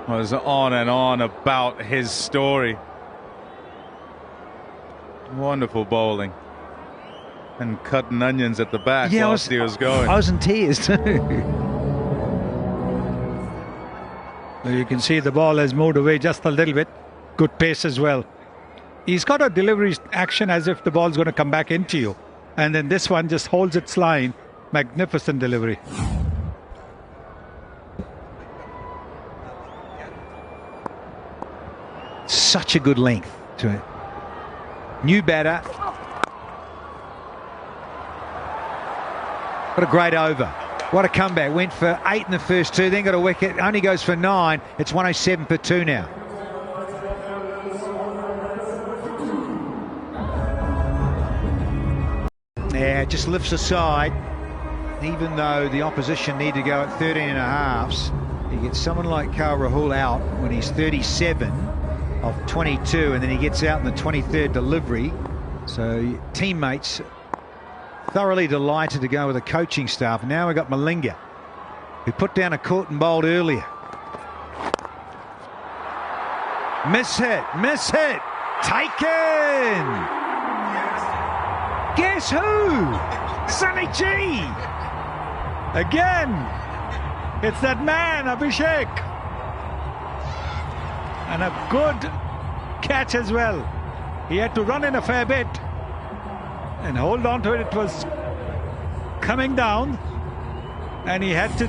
was on and on about his story. Wonderful bowling. And cutting onions at the back whilst he was going. I was in tears too. You can see the ball has moved away just a little bit. Good pace as well. He's got a delivery action as if the ball's going to come back into you. And then this one just holds its line. Magnificent delivery. Such a good length to it. New batter. What a great over. What a comeback. Went for 8 in the first 2, then got a wicket. Only goes for 9. It's 107 for 2 now. Yeah, it just lifts aside. Even though the opposition need to go at 13 and a halves, you get someone like Rahul out when he's 37 of 22, and then he gets out in the 23rd delivery. So teammates thoroughly delighted to go with the coaching staff. Now we've got Malinga, who put down a court and bowled earlier. Miss hit, taken! Guess who? Sonny G! Again, it's that man, Abhishek. And a good catch as well. He had to run in a fair bit and hold on to it. It was coming down and he had to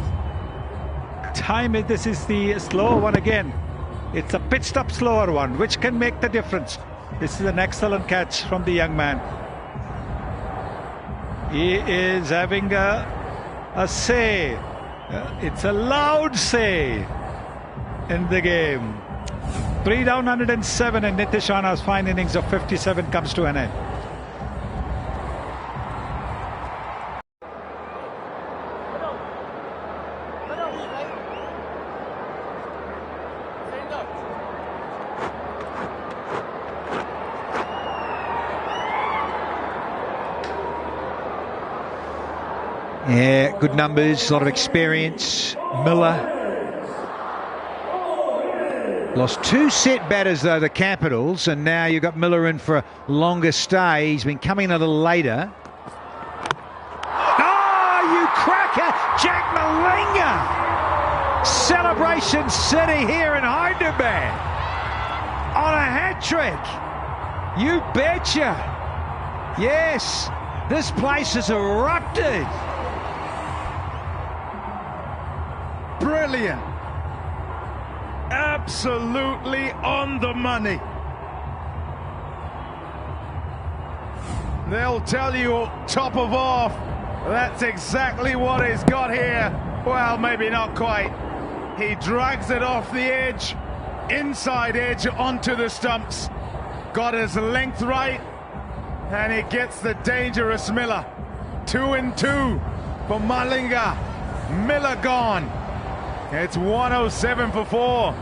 time it. This is the slower one again. It's a pitched up slower one, which can make the difference. This is an excellent catch from the young man. He is having a say. It's a loud say in the game. 3 down, 107, and Nitish Rana's fine innings of 57 comes to an end. Yeah, good numbers, a lot of experience. Miller. Lost 2 set batters, though, the Capitals, and now you've got Miller in for a longer stay. He's been coming a little later. Oh, you cracker! Jack Malinga! Celebration City here in Hyderabad on a hat-trick. You betcha. Yes, this place has erupted. Brilliant. Absolutely on the money. They'll tell you top of off, that's exactly what he's got here. Well, maybe not quite. He drags it off the edge, inside edge onto the stumps. Got his length right, and he gets the dangerous Miller. 2 and 2 for Malinga. Miller gone. It's 107 for 4.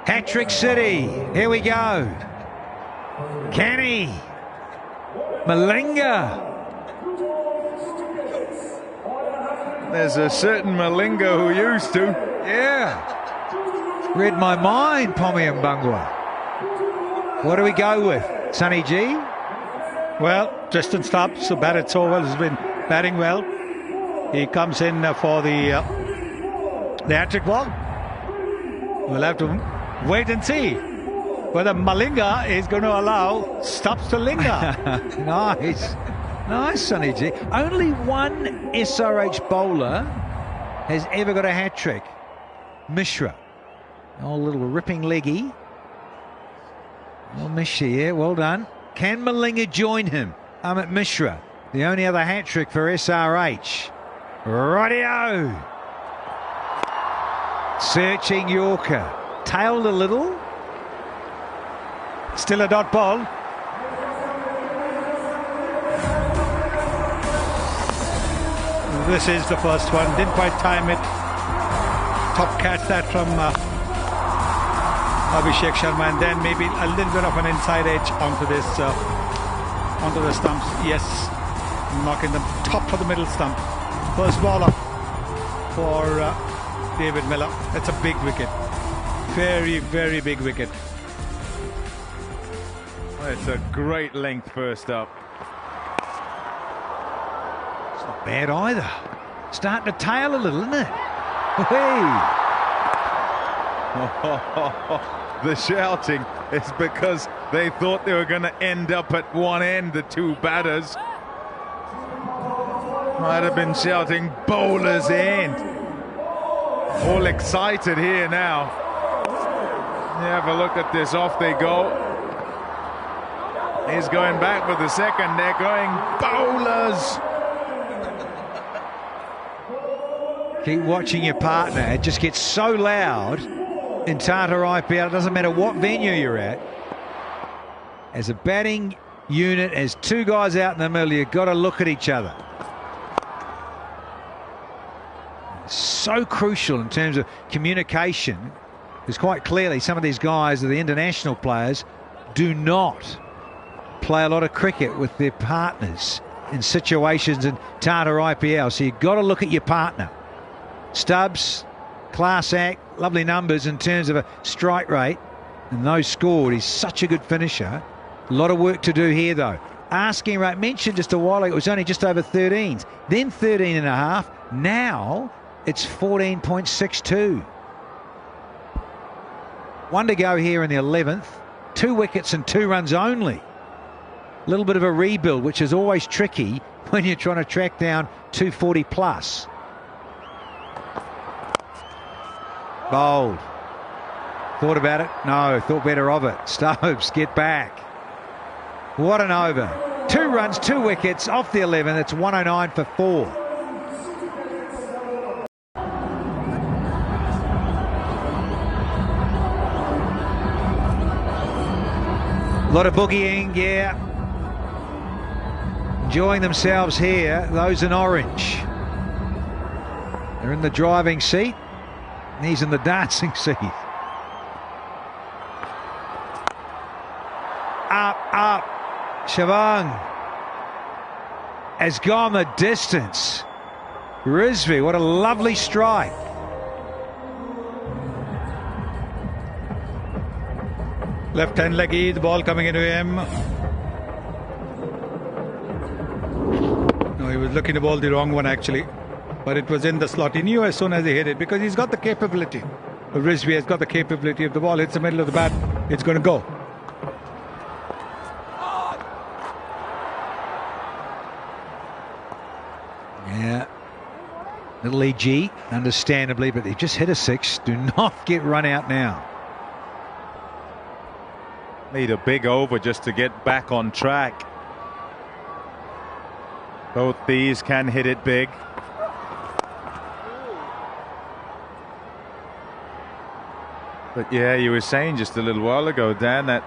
Hat-trick City, here we go. Kenny, Malinga. There's a certain Malinga who used to. Yeah. Read my mind, Pommy and Bungwa. What do we go with? Sonny G? Well, Tristan Stubbs, who batted so well, has been batting well. He comes in for the hat-trick ball. We'll have to wait and see whether Malinga is going to allow Stubbs to linger. Nice, Sonny G. Only one SRH bowler has ever got a hat-trick. Mishra. Oh, little ripping leggy. Oh, Mishra, yeah, well done. Can Malinga join him? Amit Mishra, the only other hat-trick for SRH. Rightio. Searching Yorker. Tailed a little. Still a dot ball. This is the first one. Didn't quite time it. Top catch that from Abhishek Sharma, and then maybe a little bit of an inside edge onto this, onto the stumps. Yes, knocking them top of the middle stump. First ball up for David Miller. That's a big wicket. Very, very big wicket. It's a great length first up. It's not bad either. Starting to tail a little, isn't it? Hey. The shouting is because they thought they were going to end up at one end, the two batters. Might have been shouting bowler's end. All excited here now. You have a look at this, off they go. He's going back for the second, they're going bowlers. Keep watching your partner. It just gets so loud in Tata IPL. It doesn't matter what venue you're at. As a batting unit, as two guys out in the middle, you've got to look at each other. So crucial in terms of communication, because quite clearly some of these guys, the international players, do not play a lot of cricket with their partners in situations in Tata IPL. So you've got to look at your partner. Stubbs, class act, lovely numbers in terms of a strike rate, and those scored. He's such a good finisher. A lot of work to do here though. Asking rate, mentioned just a while ago, it was only just over 13s, then 13 and a half. Now it's 14.62. One to go here in the 11th. 2 wickets and 2 runs only. A little bit of a rebuild, which is always tricky when you're trying to track down 240 plus. Bowled. Thought about it? No, thought better of it. Stubbs, get back. What an over. 2 runs, 2 wickets off the 11. It's 109 for 4. A lot of boogieing, yeah. Enjoying themselves here, those in orange. They're in the driving seat. He's in the dancing seat. Up. Shavang has gone the distance. Rizvi, what a lovely strike. Left hand leggy, the ball coming into him. No, he was looking to ball the wrong one actually. But it was in the slot. He knew as soon as he hit it, because he's got the capability. Rizvi has got the capability. If the ball hits the middle of the bat, it's going to go. Yeah. Little EG, understandably, but they just hit a 6. Do not get run out now. Need a big over just to get back on track. Both these can hit it big. But yeah, you were saying just a little while ago, Dan, that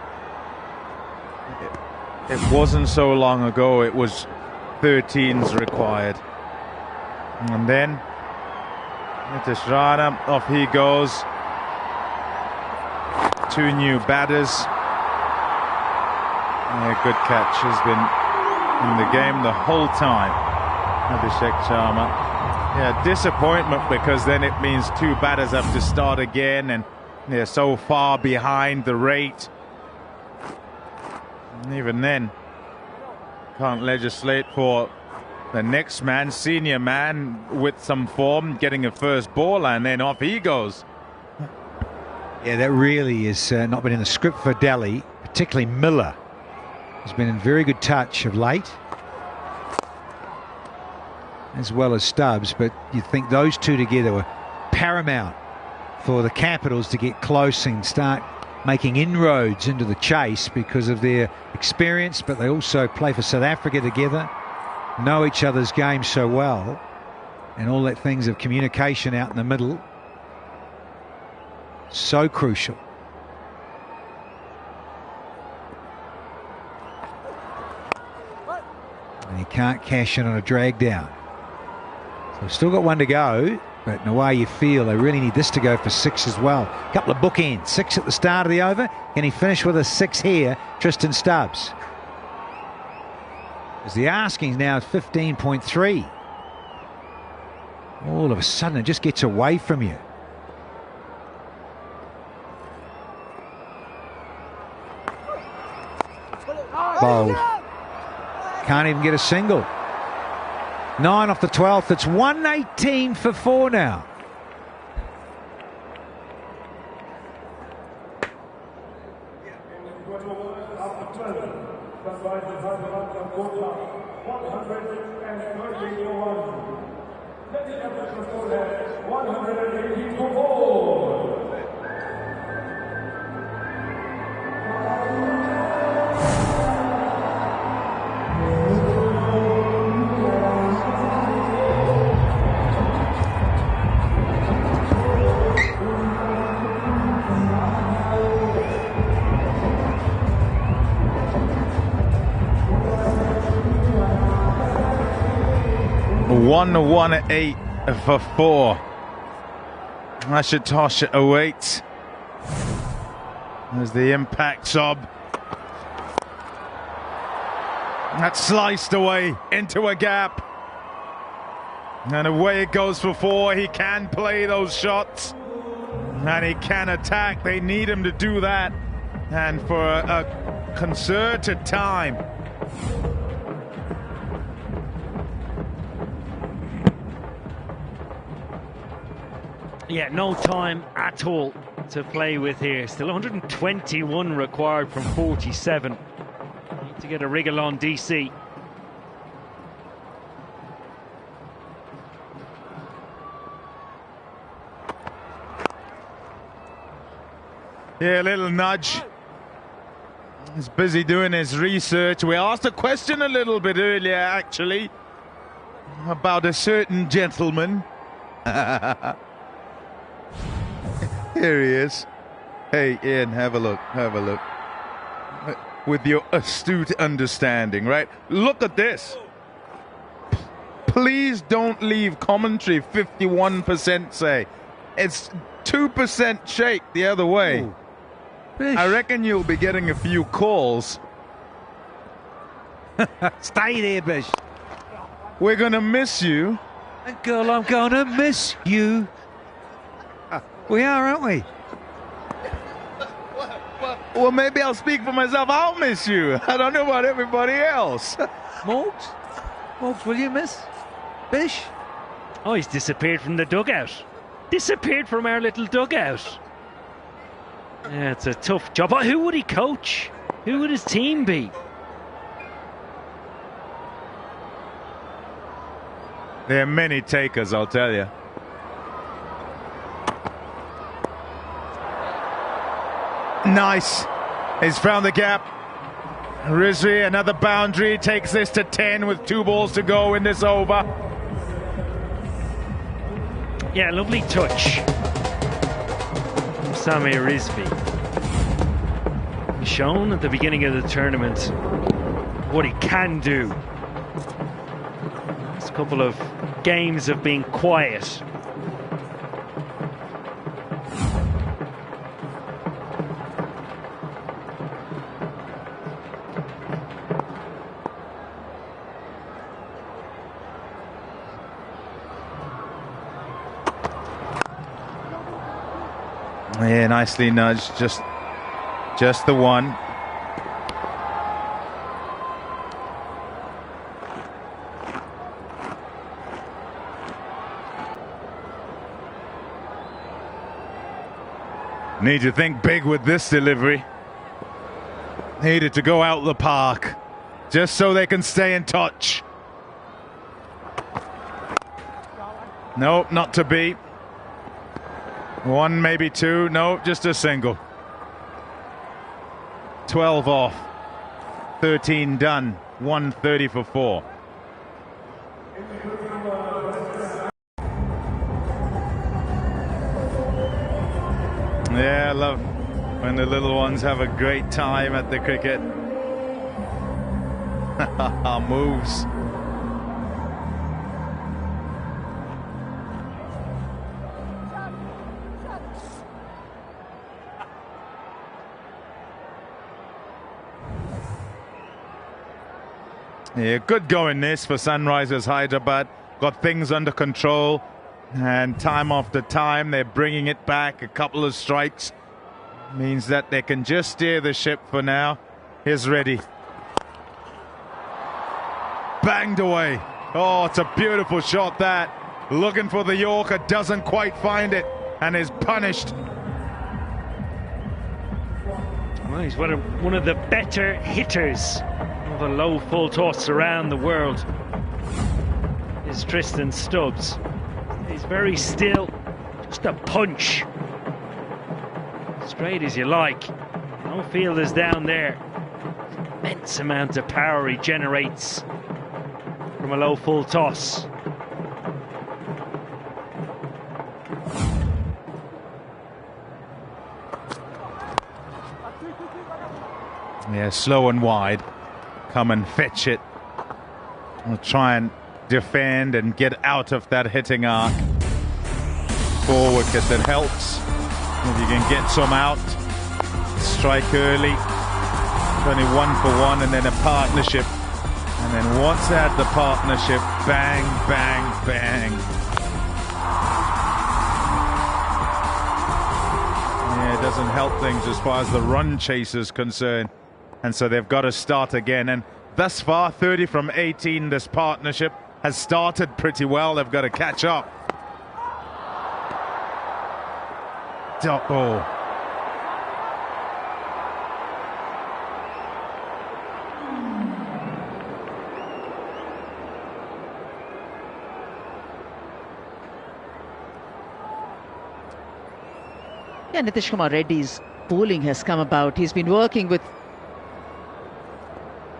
it wasn't so long ago it was 13s required. And then Shrana, off he goes. 2 new batters. Yeah, good catch, has been in the game the whole time. Abhishek Sharma. Yeah, disappointment, because then it means 2 batters have to start again, and They're so far behind the rate. And even then, can't legislate for the next man, senior man with some form, getting a first ball, and then off he goes. Yeah, that really has not been in the script for Delhi, particularly Miller. Has been in very good touch of late, as well as Stubbs, but you think those two together were paramount for the Capitals to get close and start making inroads into the chase because of their experience, but they also play for South Africa together, know each other's game so well, and all that things of communication out in the middle, so crucial. And he can't cash in on a drag down. So we've still got one to go, but in a way you feel they really need this to go for 6 as well. A couple of bookends, 6 at the start of the over. Can he finish with a 6 here, Tristan Stubbs? As the asking now is 15.3. All of a sudden it just gets away from you. Bold. Can't even get a single. 9 off the 12th. It's 118 for 4 now. One at 8 for 4. Ashutosh awaits as the impact sub. That's sliced away into a gap. And away it goes for 4. He can play those shots. And he can attack. They need him to do that. And for a concerted time. Yeah, no time at all to play with here. Still 121 required from 47. Need to get a wriggle on DC. Yeah, a little nudge. He's busy doing his research. We asked a question a little bit earlier, actually, about a certain gentleman. Here he is. Hey, Ian, have a look. Have a look. With your astute understanding, right? Look at this. Please don't leave commentary 51% say. It's 2% shake the other way. Ooh. I reckon you'll be getting a few calls. Stay there, Bish. We're going to miss you. Girl, I'm going to miss you. We are, aren't we? Well, maybe I'll speak for myself. I'll miss you. I don't know about everybody else. Morgs? Morgs, will you miss Bish? Oh, he's disappeared from the dugout. Disappeared from our little dugout. Yeah, it's a tough job. But who would he coach? Who would his team be? There are many takers, I'll tell you. Nice. He's found the gap. Rizvi, another boundary, takes this to 10 with 2 balls to go in this over. Yeah, lovely touch. Samir Rizvi. Shown at the beginning of the tournament what he can do. It's a couple of games of being quiet. Yeah, nicely nudged. Just the one. Need to think big with this delivery. Needed to go out the park, just so they can stay in touch. Nope, not to be. One, maybe two. No, just a single. 12 off. 13 done. 130 for 4. Yeah, I love when the little ones have a great time at the cricket. Moves. Yeah, good going this for Sunrisers Hyderabad. Got things under control. And time after time, they're bringing it back. A couple of strikes means that they can just steer the ship for now. Here's Reddy. Banged away. Oh, it's a beautiful shot that. Looking for the Yorker, doesn't quite find it and is punished. Well, he's one of the better hitters of a low full toss around the world. Is Tristan Stubbs. He's very still, just a punch. Straight as you like. No fielders down there. Immense amount of power he generates from a low full toss. Yeah, slow and wide. Come and fetch it. We'll try and defend and get out of that hitting arc. 4 wicket that helps. If you can get some out, strike early. It's only 1 for 1 and then a partnership. And then once they had the partnership, bang, bang, bang. Yeah, it doesn't help things as far as the run chase is concerned. And so they've got to start again. And thus far, 30 from 18, this partnership has started pretty well. They've got to catch up. Oh. Yeah, Nitish Kumar Reddy's bowling has come about. He's been working with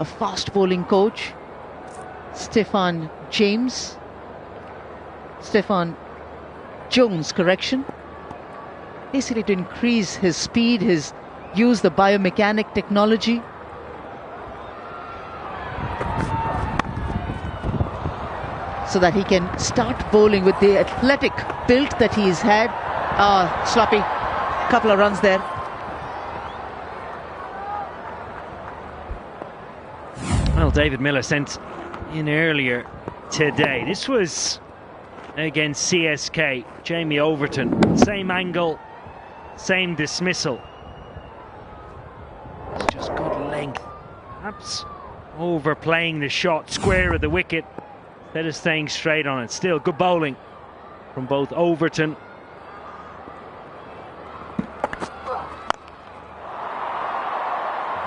a fast bowling coach, Stefan Jones, correction. Basically to increase his speed, use the biomechanic technology. So that he can start bowling with the athletic build that he's had. Sloppy, couple of runs there. Well, David Miller sent in earlier today. This was against CSK. Jamie Overton, same angle, same dismissal. It's just good length. Perhaps overplaying the shot square of the wicket instead of staying straight on it. Still good bowling from both Overton.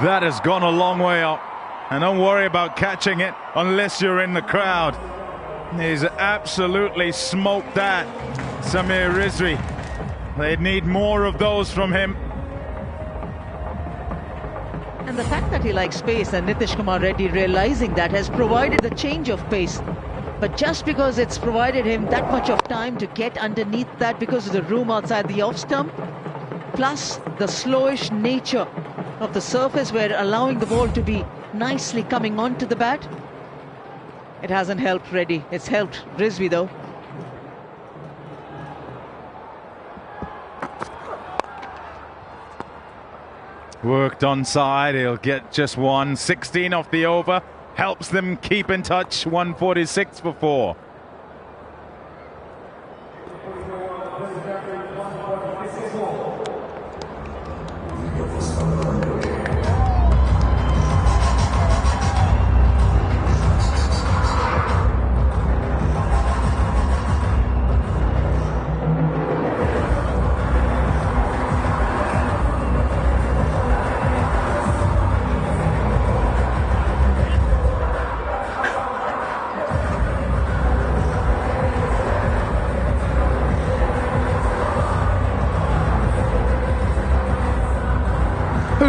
That has gone a long way up. And don't worry about catching it unless you're in the crowd. He's absolutely smoked that. Samir Rizvi. They need more of those from him. And the fact that he likes pace, and Nitish Kumar Reddy realizing that, has provided the change of pace. But just because it's provided him that much of time to get underneath that because of the room outside the off stump, plus the slowish nature of the surface where allowing the ball to be nicely coming onto the bat, it hasn't helped Reddy. It's helped Rizvi though. Worked onside, he'll get just one. 16 off the over, helps them keep in touch. 146 for 4.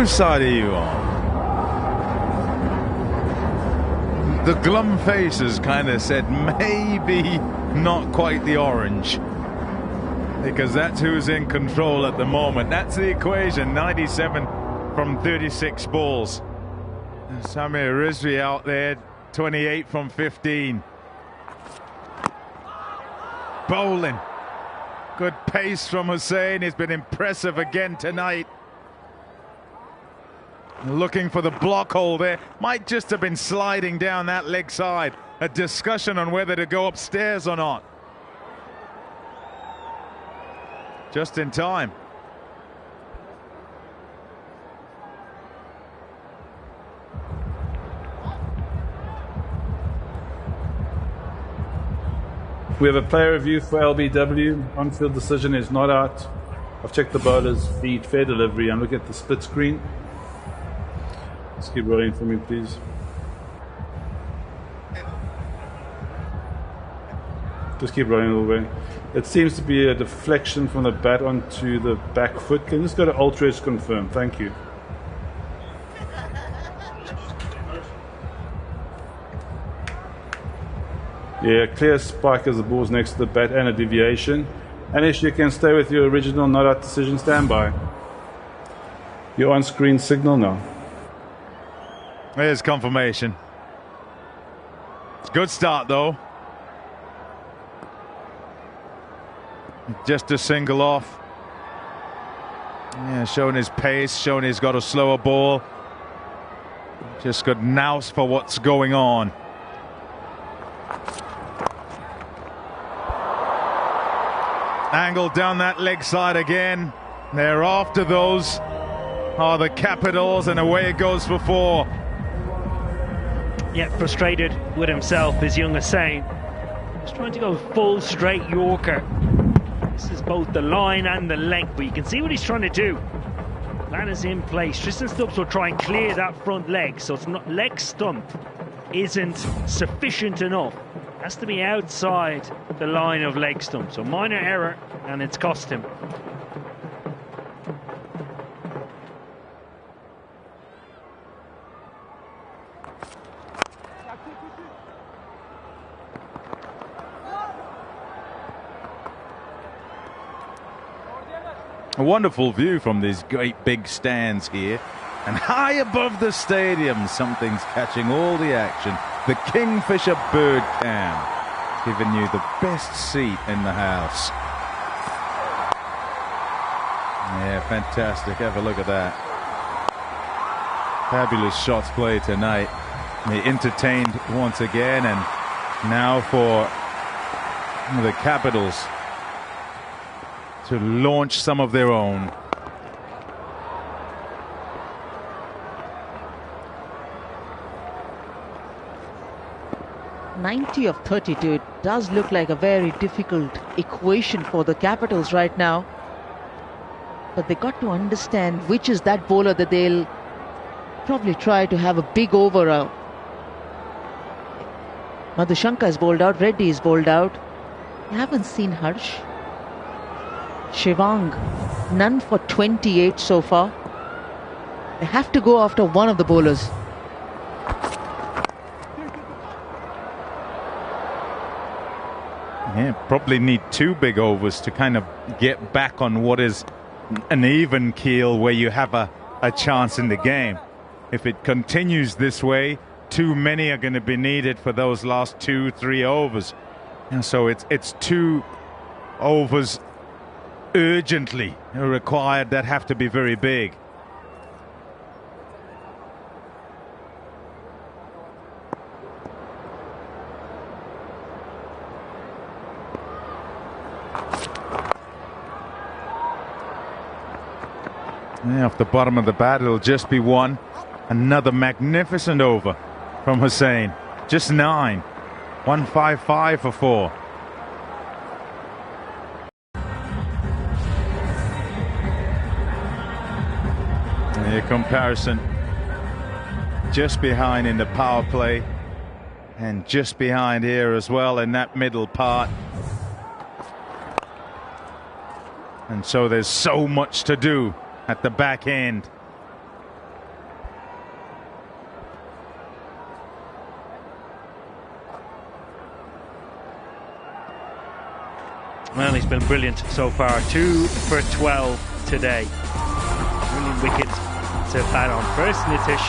Whose side are you on? The glum faces kind of said maybe not quite the orange, because that's who's in control at the moment. That's the equation. 97 from 36 balls. Samir Rizvi out there, 28 from 15. Bowling. Good pace from Hussain. He's been impressive again tonight. Looking for the block hole there. Might just have been sliding down that leg side. A discussion on whether to go upstairs or not. Just in time. We have a player review for LBW. On-field decision is not out. I've checked the bowler's feed, fair delivery. I'm looking at the split screen. Just keep rolling for me, please. Just keep rolling all the way. It seems to be a deflection from the bat onto the back foot. Can you just go to Ultra Edge confirm? Thank you. Yeah, clear spike as the ball's next to the bat and a deviation. And if you can stay with your original not out decision standby. You're on screen signal now. There's confirmation. Good start though. Just a single off. Yeah, showing his pace, showing he's got a slower ball. Just got nous for what's going on. Angled down that leg side again. They're after those are the Capitals, and away it goes for 4. Yeah, frustrated with himself is young Hussain. He's trying to go full straight Yorker. This is both the line and the length, but you can see what he's trying to do. Plan is in place. Tristan Stubbs will try and clear that front leg, so it's not leg stump isn't sufficient enough. Has to be outside the line of leg stump. So minor error, and it's cost him. A wonderful view from these great big stands here. And high above the stadium, something's catching all the action. The Kingfisher bird cam, giving you the best seat in the house. Yeah, fantastic. Have a look at that. Fabulous shots played tonight. They entertained once again, and now for the Capitals to launch some of their own. .90 of 32. It does look like a very difficult equation for the Capitals right now. But they got to understand which is that bowler that they'll probably try to have a big over out. Madhushanka is bowled out, Reddy is bowled out. I haven't seen Harsh. Shivang, none for 28 so far. They have to go after one of the bowlers. Yeah, probably need 2 big overs to kind of get back on what is an even keel where you have a chance in the game. If it continues this way, too many are going to be needed for those last 2-3 overs. And so it's 2 overs urgently required that have to be very big. Yeah, off the bottom of the bat, it'll just be 1. Another magnificent over from Hussain. Just 9. 155 for 4. The comparison just behind in the power play, and just behind here as well in that middle part. And so there's so much to do at the back end. Well, he's been brilliant so far. 2 for 12 today. Brilliant wicket to bat on. First Nitish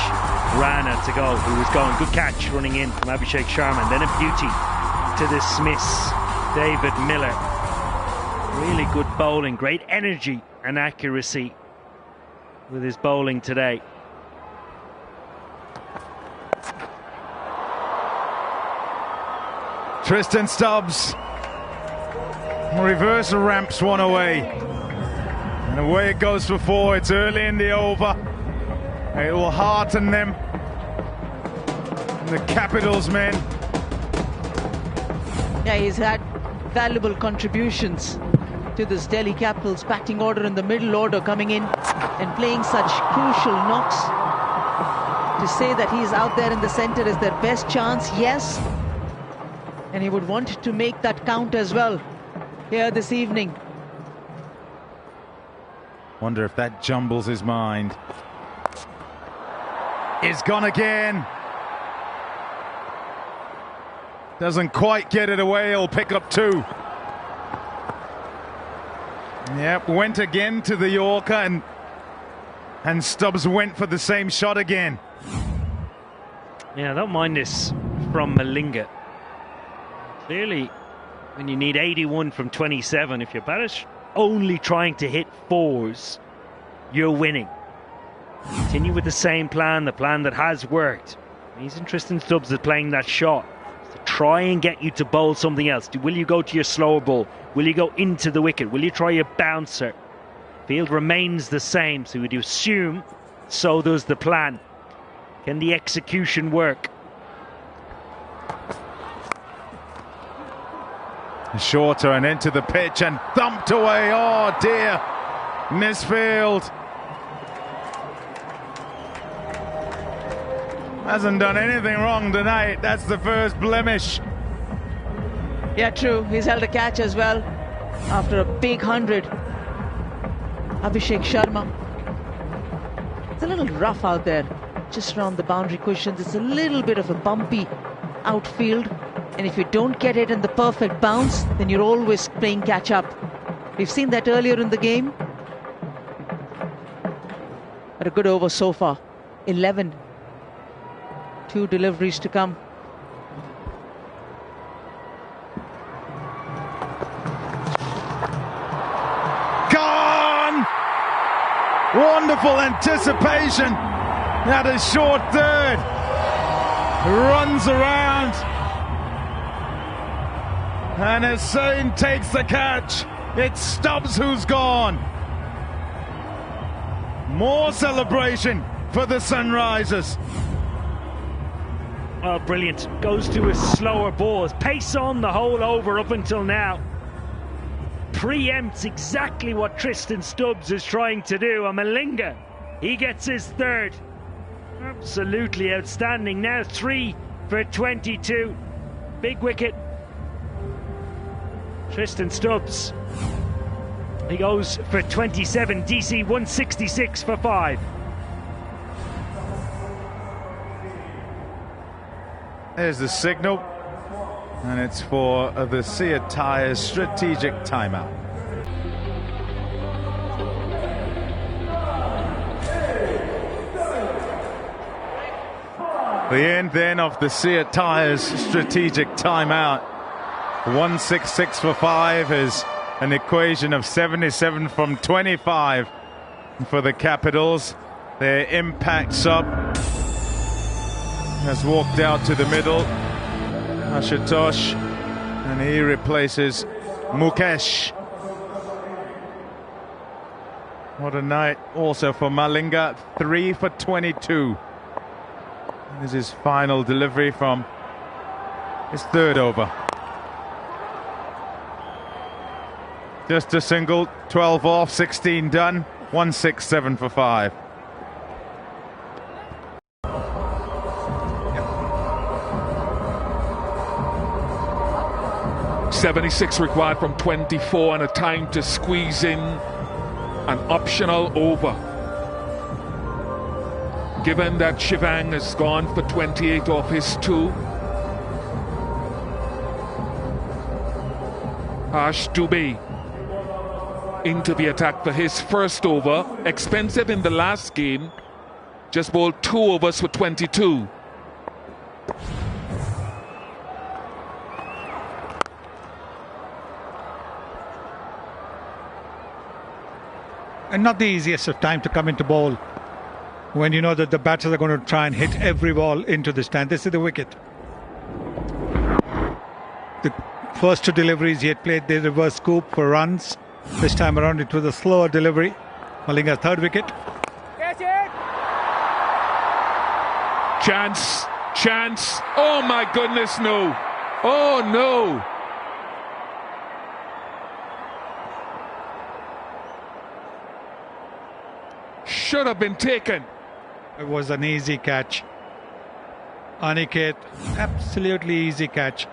Rana to go, who was going. Good catch running in from Abhishek Sharma. And then a beauty to dismiss David Miller. Really good bowling. Great energy and accuracy with his bowling today. Tristan Stubbs. Reversal ramps one away. And away it goes for 4. It's early in the over. It will hearten them. The Capitals men. Yeah, he's had valuable contributions to this Delhi Capitals batting order in the middle order, coming in and playing such crucial knocks. To say that he's out there in the centre is their best chance, yes. And he would want to make that count as well here this evening. Wonder if that jumbles his mind. It's gone again. Doesn't quite get it away. He'll pick up 2. Yep, went again to the Yorker, and Stubbs went for the same shot again. Yeah, I don't mind this from Malinga. Clearly, when you need 81 from 27, if your batter's only trying to hit 4s, you're winning. Continue with the same plan, the plan that has worked. He's interested in Stubbs at playing that shot to try and get you to bowl something else. Will you go to your slower ball? Will you go into the wicket? Will you try your bouncer? Field remains the same, so would you assume so does the plan. Can the execution work? Shorter and into the pitch and thumped away. Oh dear, misfield. Hasn't done anything wrong tonight. That's the first blemish. Yeah, true. He's held a catch as well after a big 100. Abhishek Sharma. It's a little rough out there, just around the boundary cushions. It's a little bit of a bumpy outfield. And if you don't get it in the perfect bounce, then you're always playing catch up. We've seen that earlier in the game. But a good over so far. 11. 2 deliveries to come. Gone! Wonderful anticipation. At a short third. Runs around. And Hussain takes the catch. It's Stubbs who's gone. More celebration for the Sunrisers. Oh, brilliant. Goes to his slower balls. Pace on the whole over up until now. Preempts exactly what Tristan Stubbs is trying to do. And Malinga, he gets his 3rd. Absolutely outstanding. Now 3 for 22. Big wicket. Tristan Stubbs. He goes for 27. DC 166 for 5. There's the signal, and it's for the Sea Tyres strategic timeout. The end then of the Sea Tyres strategic timeout. 166 for 5 is an equation of 77 from 25 for the Capitals. Their impact sub has walked out to the middle. Ashutosh, and he replaces Mukesh. What a night also for Malinga. 3 for 22. This is his final delivery from his 3rd over. Just a single, 12 off, 16 done, 167 for 5. 76 required from 24 and a time to squeeze in an optional over. Given that Shivang has gone for 28 off his 2. Harsh Dubey into the attack for his first over. Expensive in the last game. Just bowled 2 overs for 22. And not the easiest of time to come into bowl when you know that the batters are going to try and hit every ball into the stand. This is the wicket. The first 2 deliveries he had played the reverse scoop for runs. This time around it was a slower delivery. Malinga's 3rd wicket. Chance, chance. Oh my goodness, no. Oh no. Should have been taken. It was an easy catch. Aniket, absolutely easy catch.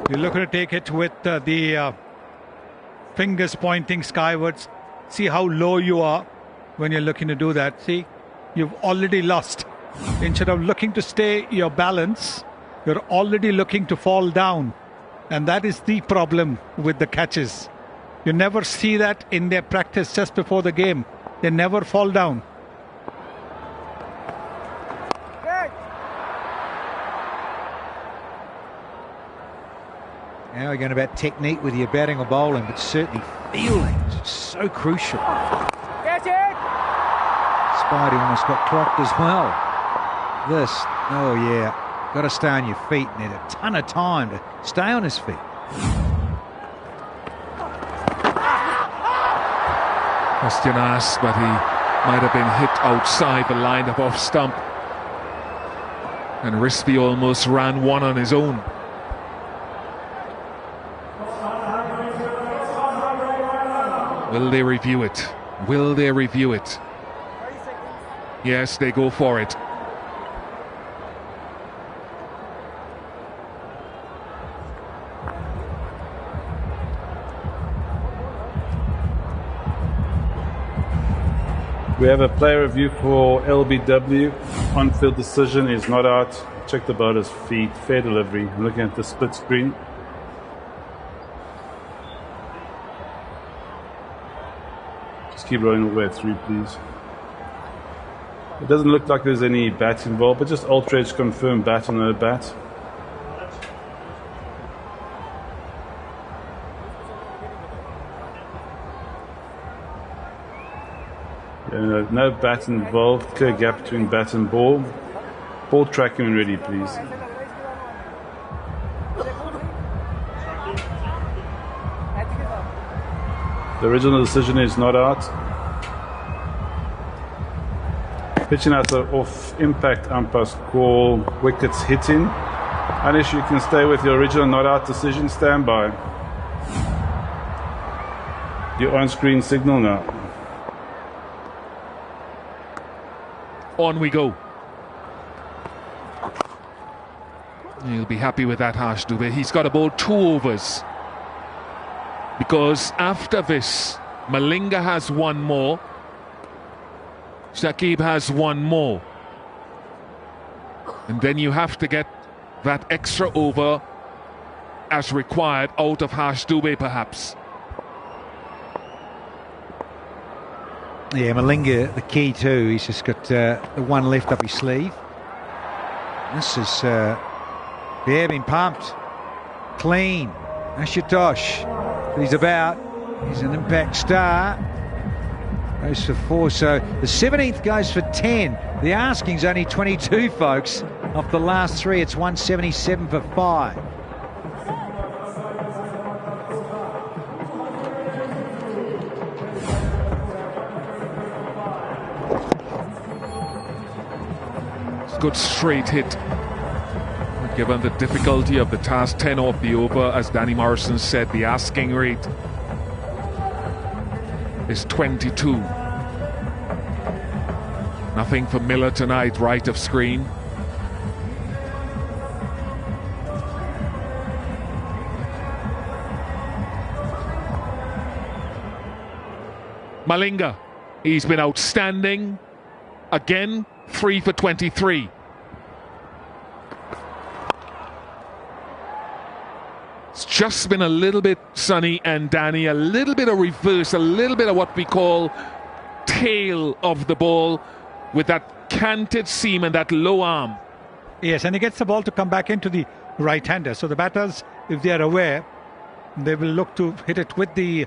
You're looking to take it with the fingers pointing skywards. See how low you are when you're looking to do that. See, you've already lost. Instead of looking to stay your balance, you're already looking to fall down. And that is the problem with the catches. You never see that in their practice just before the game. They never fall down. Now we're going about technique with your batting or bowling, but certainly fielding is so crucial. Spidey almost got clocked as well. This, oh yeah, got to stay on your feet and had a ton of time to stay on his feet. Question asked, but he might have been hit outside the line of off stump. And Risby almost ran one on his own. Will they review it? Will they review it? Yes, they go for it. We have a player review for LBW. On-field decision is not out. Check the bowler's feet. Fair delivery. I'm looking at the split screen. Just keep rolling all the way through, please. It doesn't look like there's any bat involved, but just Ultra Edge confirm bat or no bat. No bat involved. Clear gap between bat and ball. Ball tracking when ready, please. The original decision is not out. Pitching out off impact umpires call, wickets hitting. Anish, you can stay with your original not out decision. Stand by. Your on-screen signal now. On we go. He'll be happy with that, Harsh Dubey. He's got about 2 overs. Because after this, Malinga has 1 more. Shakib has 1 more. And then you have to get that extra over as required out of Harsh Dubey, perhaps. Yeah, Malinga, the key too. He's just got the 1 left up his sleeve. This is, yeah, been pumped. Clean. Ashutosh. He's about. He's an impact star. Goes for 4. So the 17th goes for 10. The asking's only 22, folks. Off the last 3, it's 177 for 5. Good straight hit. Given the difficulty of the task, 10 off the over, as Danny Morrison said, the asking rate is 22. Nothing for Miller tonight, right of screen. Malinga, he's been outstanding. Again, 3 for 23. just been a little bit sunny and Danny, a little bit of reverse, a little bit of what we call tail of the ball with that canted seam and that low arm. Yes, and he gets the ball to come back into the right-hander. So the batters, if they are aware, they will look to hit it with the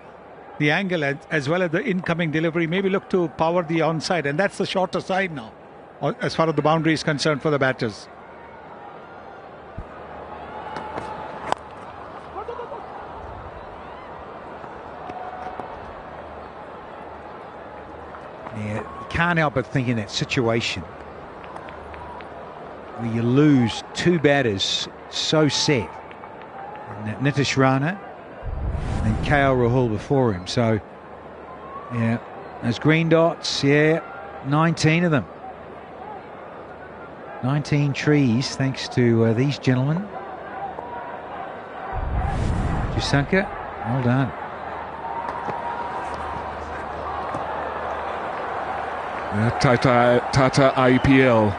angle as well as the incoming delivery, maybe look to power the onside, and that's the shorter side now as far as the boundary is concerned for the batters. Yeah, you can't help but think in that situation where you lose two batters so set, and Nitish Rana and KL Rahul before him. So, yeah, those green dots, yeah, 19 of them. 19 trees, thanks to these gentlemen. Jusanka, well done. Tata IPL.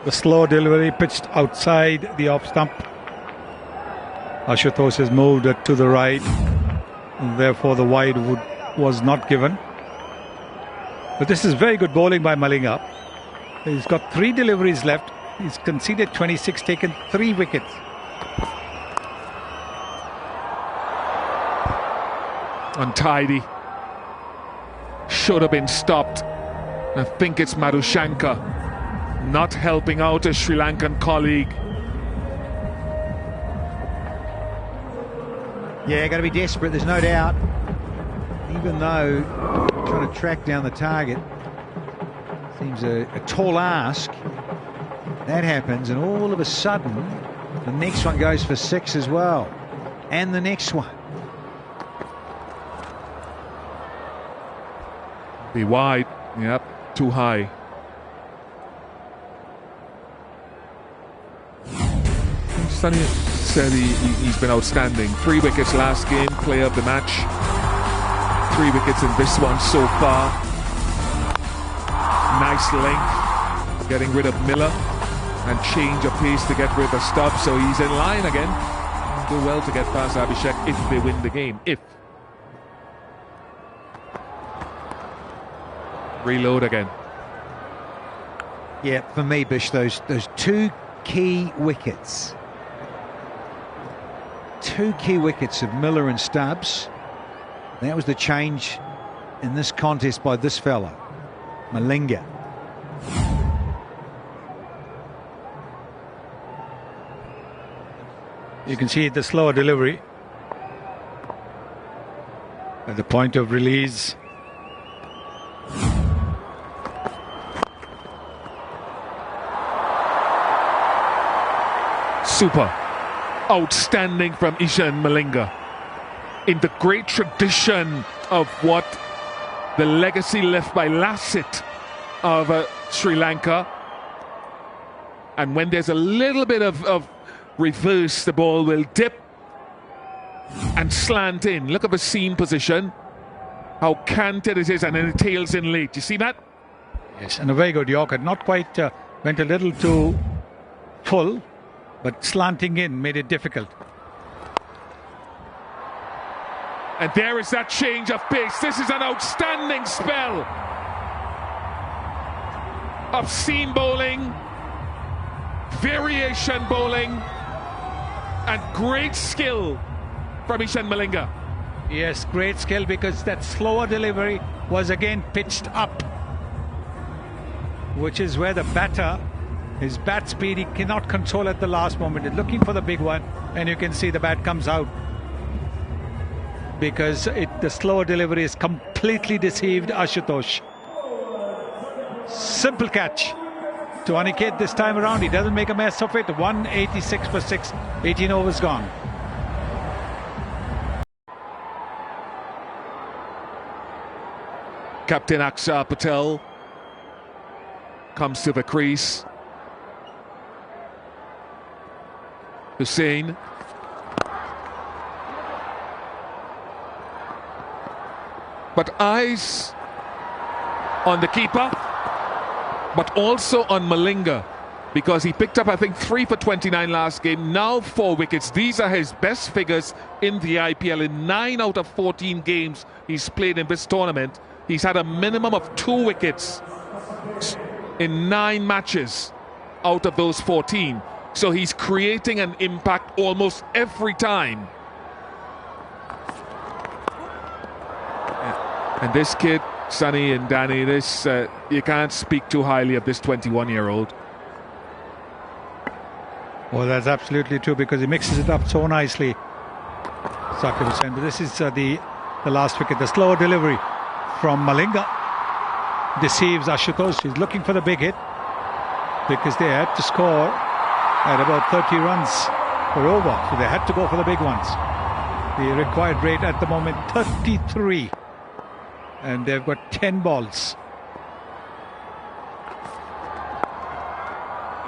The slow delivery pitched outside the off stump. Ashutosh has moved it to the right, and therefore the wide was not given. But this is very good bowling by Malinga. He's got 3 deliveries left. He's conceded 26, taken 3 wickets. Untidy. Should have been stopped. I think it's Madhushanka not helping out a Sri Lankan colleague. Yeah, got to be desperate, there's no doubt. Even though trying to track down the target seems a tall ask. That happens, and all of a sudden, the next one goes for 6 as well. And the next one. Be wide. Yep, too high. Sunny said he's been outstanding. 3 wickets last game, player of the match. 3 wickets in this one so far. Nice length, getting rid of Miller, and change of pace to get rid of Stubbs. So he's in line again. Do well to get past Abhishek if they win the game. If. Reload again. Yeah, for me, Bish, those 2 key wickets. 2 key wickets of Miller and Stubbs. That was the change in this contest by this fellow, Malinga. You can see the slower delivery at the point of release. Super. Outstanding from Ishan Malinga. In the great tradition of what the legacy left by Lassit of Sri Lanka. And when there's a little bit of reverse, the ball will dip and slant in. Look at the seam position. How canted it is, and then it tails in late. You see that? Yes, and a very good Yorker. Not quite, went a little too full, but slanting in made it difficult. And there is that change of pace. This is an outstanding spell of seam bowling, variation bowling, and great skill from Ishan Malinga. Yes, great skill, because that slower delivery was again pitched up, which is where the batter, his bat speed, he cannot control at the last moment. He's looking for the big one, and you can see the bat comes out because the slower delivery is completely deceived Ashutosh. Simple catch to Aniket this time around. He doesn't make a mess of it. 186 for 6, 18 overs gone. Captain Akshar Patel comes to the crease. Hussain. But eyes on the keeper, but also on Malinga, because he picked up, I think, 3 for 29 last game, now 4 wickets. These are his best figures in the IPL. In 9 out of 14 games he's played in this tournament, he's had a minimum of 2 wickets in 9 matches out of those 14. So he's creating an impact almost every time. And this kid, Sonny and Danny, this you can't speak too highly of this 21-year-old. Well, that's absolutely true, because he mixes it up so nicely, Sakib was saying. But this is the last wicket. The slow delivery from Malinga deceives Ashutosh. He's looking for the big hit, because they had to score at about 30 runs per over, so they had to go for the big ones. The required rate at the moment 33, and they've got 10 balls.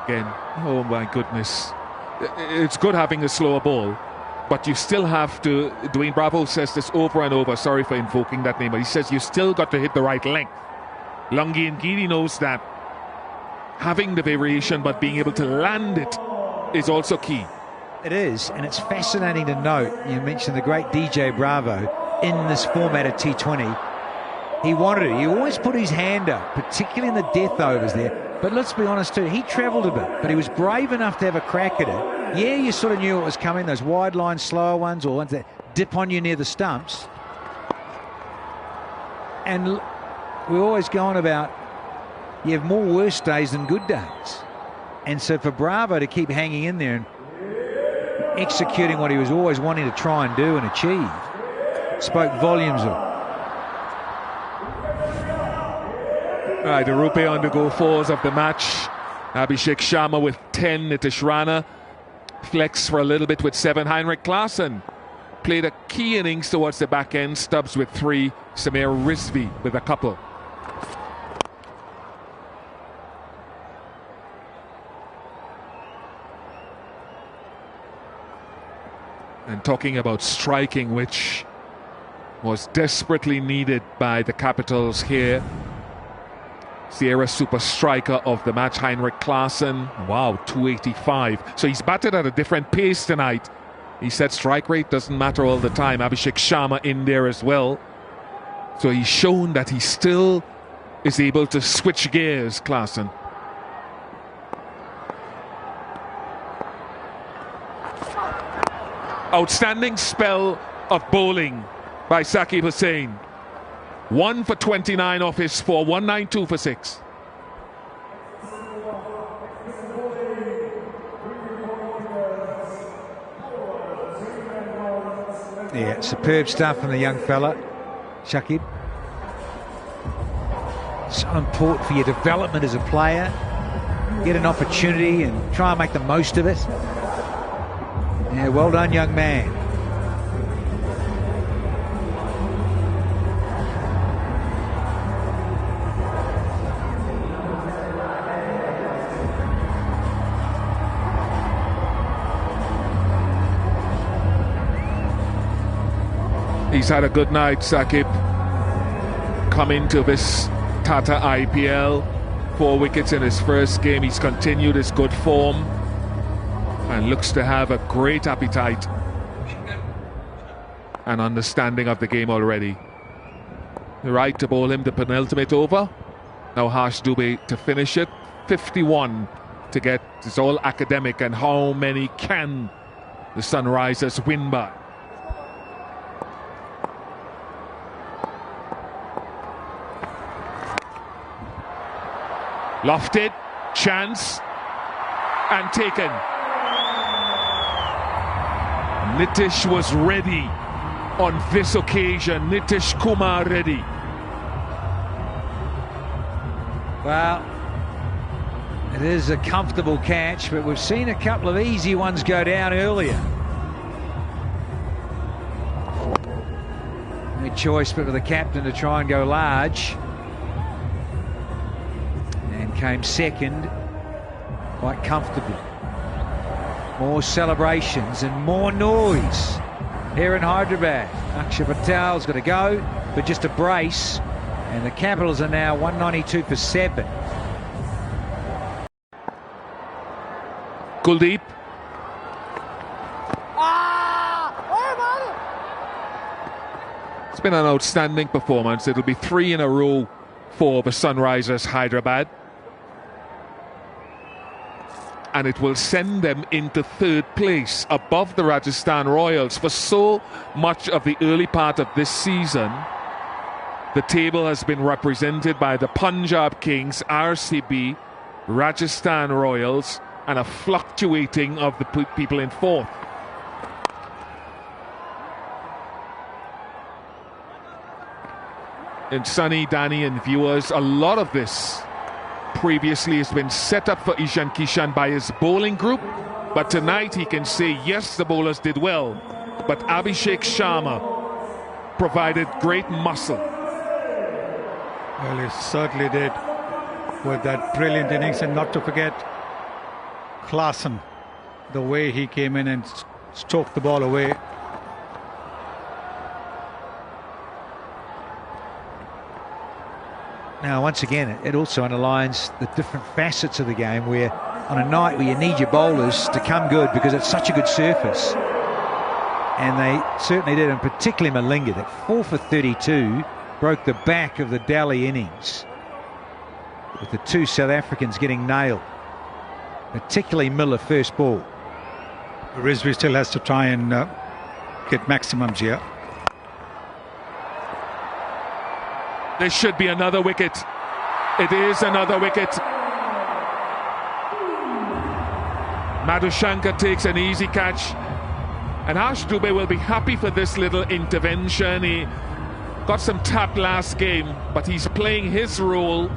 Again, oh my goodness, it's good having a slower ball, but you still have to. Dwayne Bravo says this over and over, sorry for invoking that name, but he says you still got to hit the right length. Lungi and Giri knows that. Having the variation but being able to land it is also key. It is, and it's fascinating to note, you mentioned the great DJ Bravo in this format of T20. He wanted it. He always put his hand up, particularly in the death overs there. But let's be honest too, he travelled a bit, but he was brave enough to have a crack at it. Yeah, you sort of knew it was coming, those wide line, slower ones, or ones that dip on you near the stumps. And we always go on about, you have more worse days than good days. And so for Bravo to keep hanging in there and executing what he was always wanting to try and do and achieve spoke volumes of it. Right, the Rupe on the go fours of the match. Abhishek Sharma with 10, Nitish Rana flex for a little bit with 7. Heinrich Klaasen played a key innings towards the back end. Stubbs with 3, Samir Rizvi with a couple. And talking about striking, which was desperately needed by the Capitals here. Sierra super striker of the match, Heinrich Klaasen. Wow, 285. So he's batted at a different pace tonight. He said strike rate doesn't matter all the time. Abhishek Sharma in there as well. So he's shown that he still is able to switch gears, Klaasen. Outstanding spell of bowling by Saqib Hussain. 1 for 29 off his 4, 192 for 6. Yeah, superb stuff from the young fella, Shakib. So important for your development as a player. Get an opportunity and try and make the most of it. Yeah, well done, young man. He's had a good night, Saqib. Come into this Tata IPL. 4 wickets in his first game. He's continued his good form and looks to have a great appetite and understanding of the game already. The right to bowl him the penultimate over. Now Harsh Dubey to finish it. 51 to get. It's all academic, and how many can the Sunrisers win by? Lofted, chance, and taken. Nitish was ready on this occasion. Nitish Kumar ready. Well, it is a comfortable catch, but we've seen a couple of easy ones go down earlier. No choice but for the captain to try and go large. And came second quite comfortably. More celebrations and more noise here in Hyderabad. Akshay Patel's got to go, but just a brace. And the Capitals are now 192 for 7. Kuldeep. It's been an outstanding performance. It'll be 3 in a row for the Sunrisers Hyderabad. And it will send them into 3rd place above the Rajasthan Royals. For so much of the early part of this season, the table has been represented by the Punjab Kings, RCB, Rajasthan Royals, and a fluctuating of the people in 4th. And Sunny, Danny and viewers, a lot of this previously has been set up for Ishan Kishan by his bowling group, but tonight he can say yes, the bowlers did well, but Abhishek Sharma provided great muscle. Well, he certainly did with that brilliant innings, and not to forget Klaasen, the way he came in and stroked the ball away. Now, once again, it also underlines the different facets of the game, where on a night where you need your bowlers to come good because it's such a good surface, and they certainly did, and particularly Malinga, that 4 for 32 broke the back of the Delhi innings, with the 2 South Africans getting nailed, particularly Miller first ball. Rizvi still has to try and get maximums here. There should be another wicket. It is another wicket. Madhushankar takes an easy catch, and Harsh Dubey will be happy for this little intervention. He got some tap last game, but he's playing his role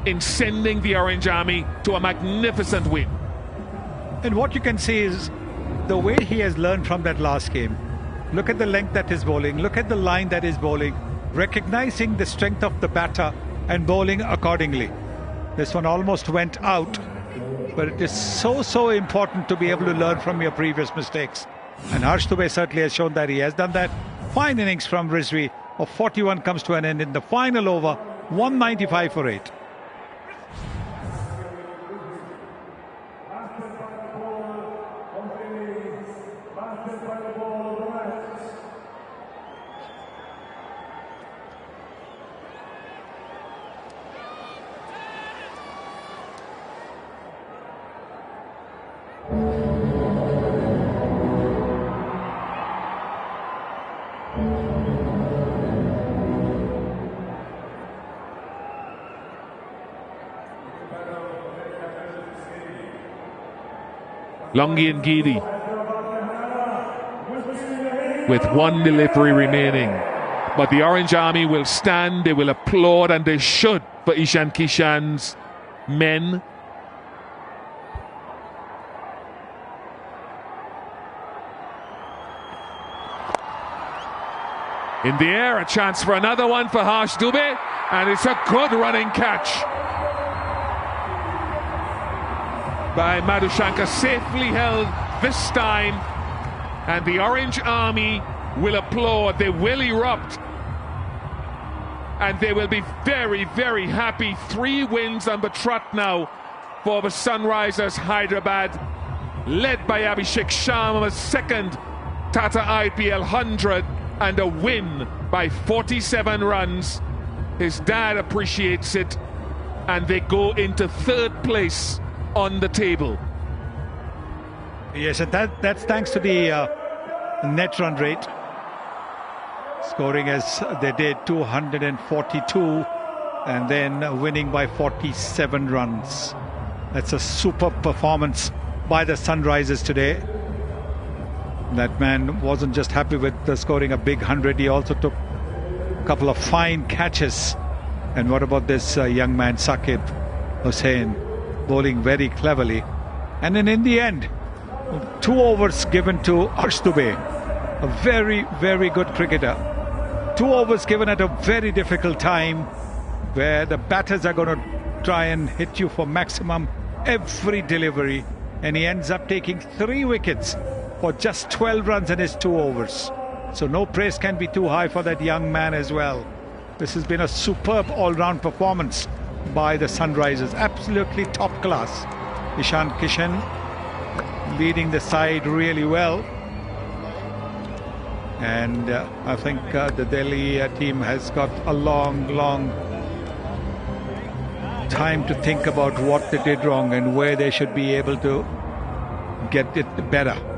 in sending the Orange Army to a magnificent win. And what you can see is the way he has learned from that last game. Look at the length that is bowling, look at the line that is bowling, recognizing the strength of the batter and bowling accordingly. This one almost went out, but it is so important to be able to learn from your previous mistakes. And Harsh Dubey certainly has shown that he has done that. Fine innings from Rizvi of 41 comes to an end in the final over, 195 for 8. Longi and Gidi with 1 delivery remaining, but the Orange Army will stand, they will applaud, and they should, for Ishan Kishan's men. In the air, a chance for another one for Harsh Dubey, and it's a good running catch by Madhushankar, safely held this time, and the Orange Army will applaud, they will erupt, and they will be very happy. 3 wins on the trot now for the Sunrisers Hyderabad, led by Abhishek Sharma's 2nd Tata IPL 100 and a win by 47 runs. His dad appreciates it, and they go into 3rd place on the table. Yes, and that's thanks to the net run rate, scoring as they did 242 and then winning by 47 runs. That's a superb performance by the Sunrisers today. That man wasn't just happy with scoring a big 100, he also took a couple of fine catches. And what about this young man Saqib Hussain, bowling very cleverly, and then in the end 2 overs given to Harsh Dubey, a very good cricketer. 2 overs given at a very difficult time, where the batters are going to try and hit you for maximum every delivery, and he ends up taking 3 wickets for just 12 runs in his 2 overs. So no praise can be too high for that young man as well. This has been a superb all-round performance by the Sunrisers. Absolutely top class. Ishan Kishan leading the side really well. And I think the Delhi team has got a long time to think about what they did wrong and where they should be able to get it better.